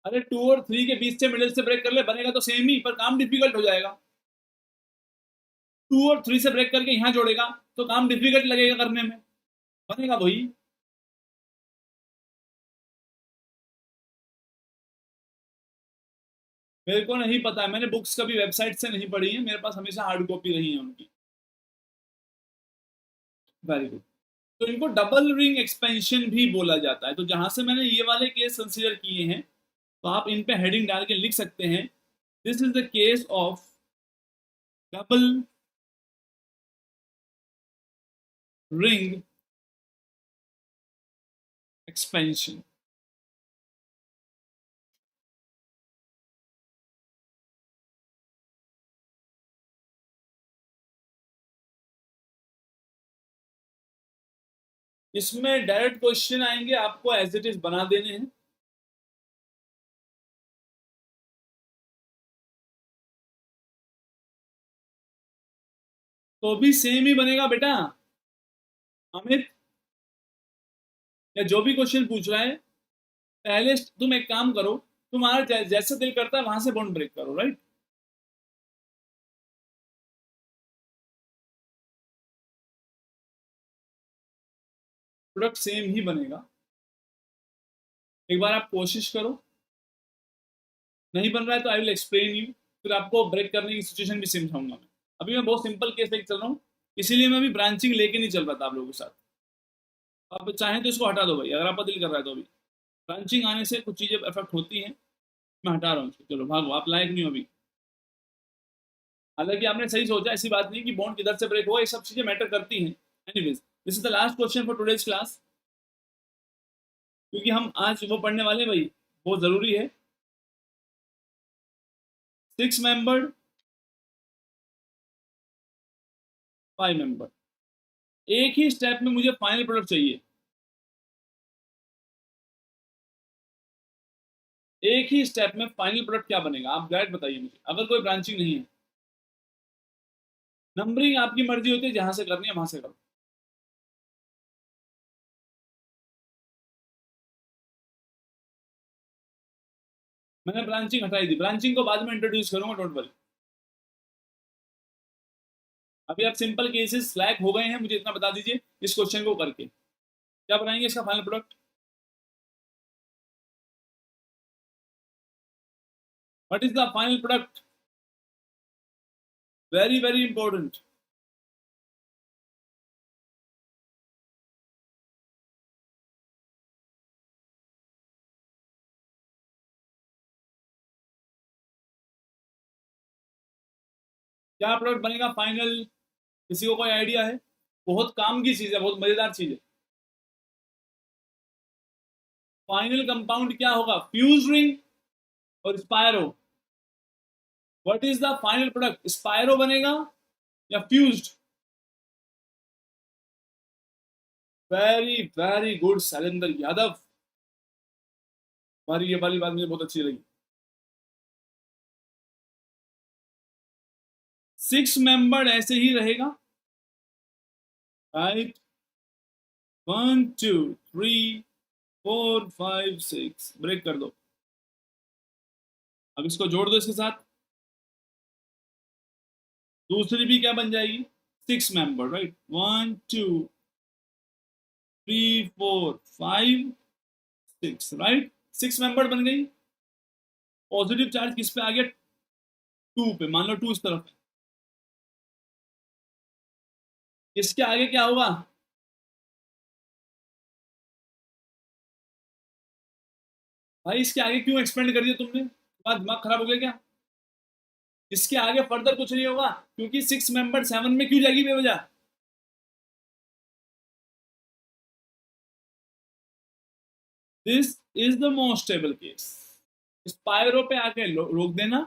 अरे 2 और 3 के बीच से मिडिल से ब्रेक कर ले, बनेगा तो सेम ही, पर काम डिफिकल्ट हो जाएगा। 2 और 3 से ब्रेक करके यहां जोड़ेगा तो काम डिफिकल्ट लगेगा करने में, बनेगा वही। मेरे को नहीं पता है, मैंने बुक्स कभी वेबसाइट से नहीं पढ़ी है, मेरे पास हमेशा हार्ड कॉपी रही है उनकी। Very good. तो इनको डबल रिंग एक्सपेंशन भी बोला जाता है। तो जहां से मैंने ये वाले केस कंसीडर किए हैं तो आप इन पे हेडिंग डाल के लिख सकते हैं, this is the case of double ring expansion. इसमें डायरेक्ट क्वेश्चन आएंगे, आपको एज इट इज बना देने हैं। तो भी सेम ही बनेगा बेटा। अमित, या जो भी क्वेश्चन पूछ रहा है, पहले तुम एक काम करो, तुम्हारा जैसे दिल करता है वहां से बॉन्ड ब्रेक करो, राइट? प्रोडक्ट सेम ही बनेगा। एक बार आप कोशिश करो, नहीं बन रहा है तो आई विल एक्सप्लेन यू, फिर आपको ब्रेक करने की सिचुएशन भी समझाऊंगा मैं। अभी मैं बहुत सिंपल केस लेके चल रहा हूँ, इसीलिए मैं अभी ब्रांचिंग लेके नहीं चल रहा था आप लोगों के साथ। आप चाहें तो इसको हटा दो भाई, अगर आपका दिल कर रहा है तो। अभी ब्रांचिंग आने से कुछ चीजें इफेक्ट होती हैं, मैं हटा रहा हूँ इसको। चलो भागो, आप लायक नहीं हो अभी। हालांकि आपने सही सोचा, ऐसी बात नहीं कि बॉन्ड किधर से ब्रेक हुआ, ये सब चीजें मैटर करती हैं। Anyways, this is the last question for today's class, क्योंकि हम आज वो पढ़ने वाले हैं भाई, बहुत जरूरी है। 6 मेंबर, 5 मेंबर, एक ही स्टेप में मुझे फाइनल प्रोडक्ट चाहिए। एक ही स्टेप में फाइनल प्रोडक्ट क्या बनेगा, आप डायरेक्ट बताइए मुझे, अगर कोई ब्रांचिंग नहीं है। नंबरिंग आपकी मर्जी होती है, जहां से करनी है वहां से करो। मैंने ब्रांचिंग हटाई थी, ब्रांचिंग को बाद में इंट्रोड्यूस करूंगा, डोंट वरी। अभी आप सिंपल केसेस स्लैक हो गए हैं, मुझे इतना बता दीजिए इस क्वेश्चन को करके क्या बनाएंगे इसका final product. What is the final product, very very important. क्या प्रोडक्ट बनेगा फाइनल, किसी को कोई आइडिया है? बहुत काम की चीज है, बहुत मजेदार चीज है। फाइनल कंपाउंड क्या होगा, फ्यूज रिंग और spiro. What is the final product, spiro बनेगा या fused? Very very good Shailendra Yadav, हमारी ये वाली बात मुझे बहुत अच्छी लगी। 6 मेंबर ऐसे ही रहेगा, राइट। 1 2 3 4 5 6, ब्रेक कर दो। अब इसको जोड़ दो इसके साथ, दूसरी भी क्या बन जाएगी, 6 मेंबर, राइट। 1 2 3 4 5 6, राइट। 6 मेंबर बन गई। पॉजिटिव चार्ज किस पे आ गया, 2 पे, मान लो 2 इस तरफ है। इसके आगे क्या होगा, भाई इसके आगे क्यों एक्सपेंड कर दिया तुमने, तुम्हारा दिमाग खराब हो गया क्या? इसके आगे फर्दर कुछ नहीं होगा, क्योंकि 6 मेंबर 7 में क्यों जाएगी बेवजह। This is the most stable case. Spiro पे आके रोक देना।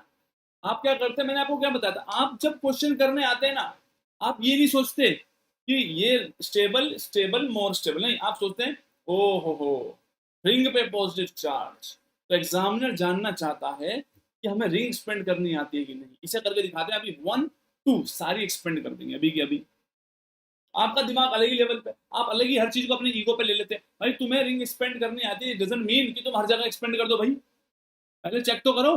आप क्या करते हैं, मैंने आपको क्या बताया था, आप जब क्वेश्चन करने आते हैं ना, आप ये नहीं सोचते कि ये स्टेबल स्टेबल मोर स्टेबल, नहीं, आप सोचते हैं ओ हो रिंग पे पॉजिटिव चार्ज। तो एग्जामिनर जानना चाहता है कि हमें रिंग एक्सपेंड करनी आती है कि नहीं, इसे करके दिखाते हैं। अभी 1 2 सारी एक्सपेंड कर देंगे अभी की अभी। आपका दिमाग अलग ही लेवल पे, आप अलग ही हर चीज को अपने ईगो पे ले लेते हैं। भाई तुम्हें रिंग एक्सपेंड करनी आती है डजंट मीन कि तुम हर जगह एक्सपेंड कर दो भाई, पहले चेक तो करो।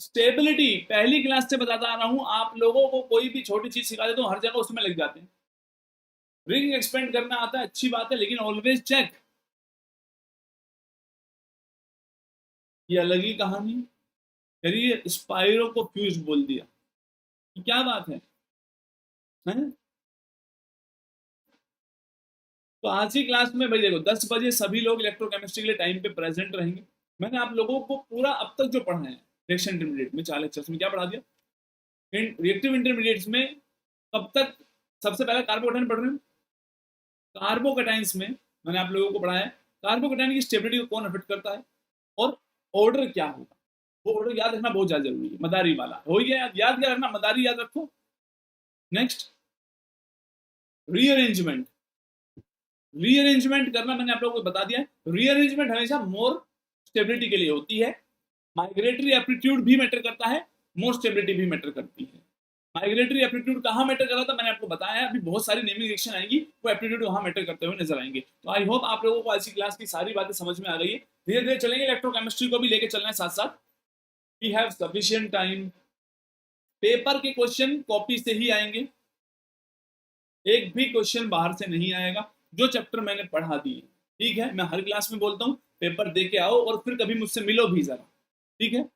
स्टेबिलिटी पहली क्लास से बताता आ रहा हूं, आप लोगों को कोई भी छोटी चीज सिखा दे तो हर जगह उसमें लग जाते हैं। रिंग एक्सपेंड करना आता है अच्छी बात है, लेकिन ऑलवेज चेक। ये अलग ही कहानी, करिए स्पाइरो को फ्यूज बोल दिया, क्या बात है? तो आज की क्लास में भाई देखो 10 बजे सभी लोग इलेक्ट्रोकेमिस्ट्री के लिए टाइम पे प्रेजेंट रहेंगे। मैंने आप लोगों को पूरा अब तक जो पढ़ा है रिएक्शन इंटरमीडिएट में 4 लेक्चर्स में क्या पढ़ा दिया, रिएक्टिव इंटरमीडिएट्स में कब तक, सबसे पहले कार्बोकेटाइन पढ़ रहे हैं। कार्बोकेटाइंस में मैंने आप लोगों को पढ़ाया कार्बोकेटाइन की स्टेबिलिटी को कौन अफेक्ट करता है और ऑर्डर क्या होगा। वो ऑर्डर याद रखना बहुत ज्यादा जरूरी है, मदारी वाला हो गया, याद क्या रखना, मदारी याद रखो। नेक्स्ट रीअरेंजमेंट, रीअरेंजमेंट करना मैंने आप लोगों को बता दिया है। रीअरेंजमेंट हमेशा मोर स्टेबिलिटी के लिए होती है। माइग्रेटरी एप्टीट्यूड भी मैटर करता है, मोर स्टेबिलिटी भी मैटर करती है। माइग्रेटरी एप्टीट्यूड कहाँ मैटर कर रहा था मैंने आपको बताया है, अभी बहुत सारी नेमिंग रिएक्शन आएंगी, वो एप्टीट्यूड वहां मैटर करते हुए नजर आएंगे। तो आई होप आप लोगों को आज की क्लास की सारी बातें समझ में आ गई है। धीरे धीरे चलेंगे, इलेक्ट्रोकेमिस्ट्री को भी लेकर चलना है साथ साथ। We have sufficient time. Paper के क्वेश्चन कॉपी से ही आएंगे, एक भी क्वेश्चन बाहर से नहीं आएगा, जो चैप्टर मैंने पढ़ा दिए। ठीक है, मैं हर क्लास में बोलता हूँ पेपर दे के आओ और फिर कभी मुझसे मिलो भी जरा, ठीक है।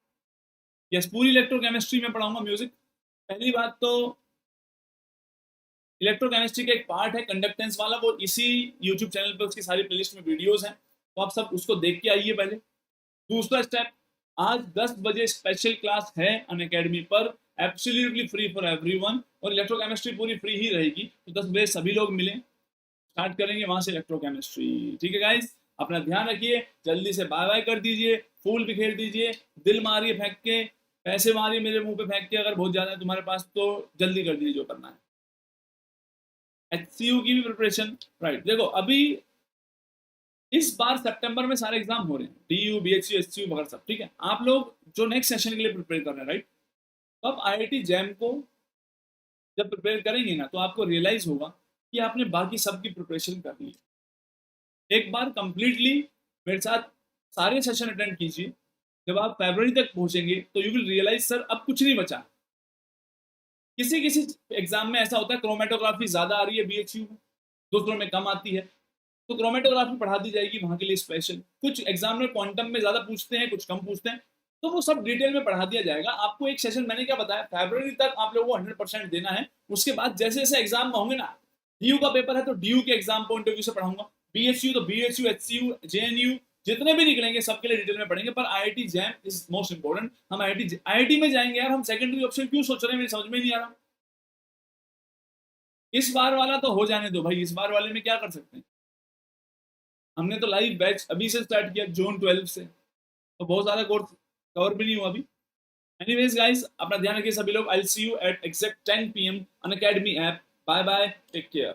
यस, पूरी इलेक्ट्रोकेमिस्ट्री में पढ़ाऊंगा म्यूजिक। पहली बात तो इलेक्ट्रोकेमिस्ट्री का एक पार्ट है कंडक्टेंस वाला, वो इसी यूट्यूब चैनल पर उसकी सारी प्लेलिस्ट में वीडियोस हैं, तो आप सब उसको देख के आइए पहले। दूसरा स्टेप, आज 10 बजे स्पेशल क्लास है अनअकैडमी पर, एब्सोल्युटली फ्री फॉर एवरीवन, और इलेक्ट्रोकेमिस्ट्री पूरी फ्री ही रहेगी। तो 10 बजे सभी लोग मिलें, स्टार्ट करेंगे वहां से इलेक्ट्रोकेमिस्ट्री। ठीक है गाइस, अपना ध्यान रखिए, जल्दी से बाय बाय कर दीजिए, फूल बिखेर दीजिए, दिल मारिए फेंक के, पैसे मारिए मेरे मुंह पे फेंक के, अगर बहुत ज्यादा है तुम्हारे पास तो जल्दी कर दीजिए जो करना है। HCU की भी प्रिपरेशन, राइट। देखो अभी इस बार सितंबर में सारे एग्जाम हो रहे हैं, DU BHU SCU वगैरह सब, ठीक है। आप लोग जो नेक्स्ट सेशन के लिए प्रिपेयर कर रहे हैं, राइट, तब IIT जैम को जब प्रिपेयर करेंगे ना, तो आपको रियलाइज होगा कि आपने बाकी सब की प्रिपरेशन कर ली है। एक बार कंप्लीटली मेरे साथ सारे सेशन अटेंड कीजिए, जब आप फरवरी तक पहुंचेंगे तो यू विल रियलाइज सर अब कुछ नहीं बचा। किसी किसी एग्जाम में ऐसा होता है क्रोमेटोग्राफी ज्यादा आ रही है बीएचयू में, दूसरों में कम आती है, तो क्रोमेटोग्राफी पढ़ा दी जाएगी वहां के लिए स्पेशल। कुछ एग्जाम में क्वांटम में ज्यादा पूछते हैं, कुछ कम पूछते हैं, तो वो सब डिटेल में पढ़ा दिया जाएगा आपको। एक सेशन मैंने क्या बताया, फरवरी तक आप लोगों को 100% देना है। उसके बाद जैसे जैसे एग्जाम में होंगे ना, डीयू का पेपर है तो डीयू के एग्जाम पॉइंट ऑफ व्यू से पढ़ाऊंगा, बीएचयू तो बीएचयू, एचसीयू, जेएनयू, जितने भी निकलेंगे सबके लिए डिटेल में पढ़ेंगे। पर IIT jam is most important. हम आईआईटी में जाएंगे यार, हम सेकेंडरी ऑप्शन क्यों सोच रहे हैं, मेरी समझ में नहीं आ रहा। इस बार वाला तो हो जाने दो भाई, इस बार वाले में क्या कर सकते हैं। हमने तो लाइव बैच अभी से स्टार्ट किया जून 12 से, तो बहुत सारा कोर्स कवर भी नहीं हुआ अभी। एनीवेज गाइस, अपना ध्यान रखिए सभी लोग। I will see you at exact 10 PM on academy app. Bye bye, take care.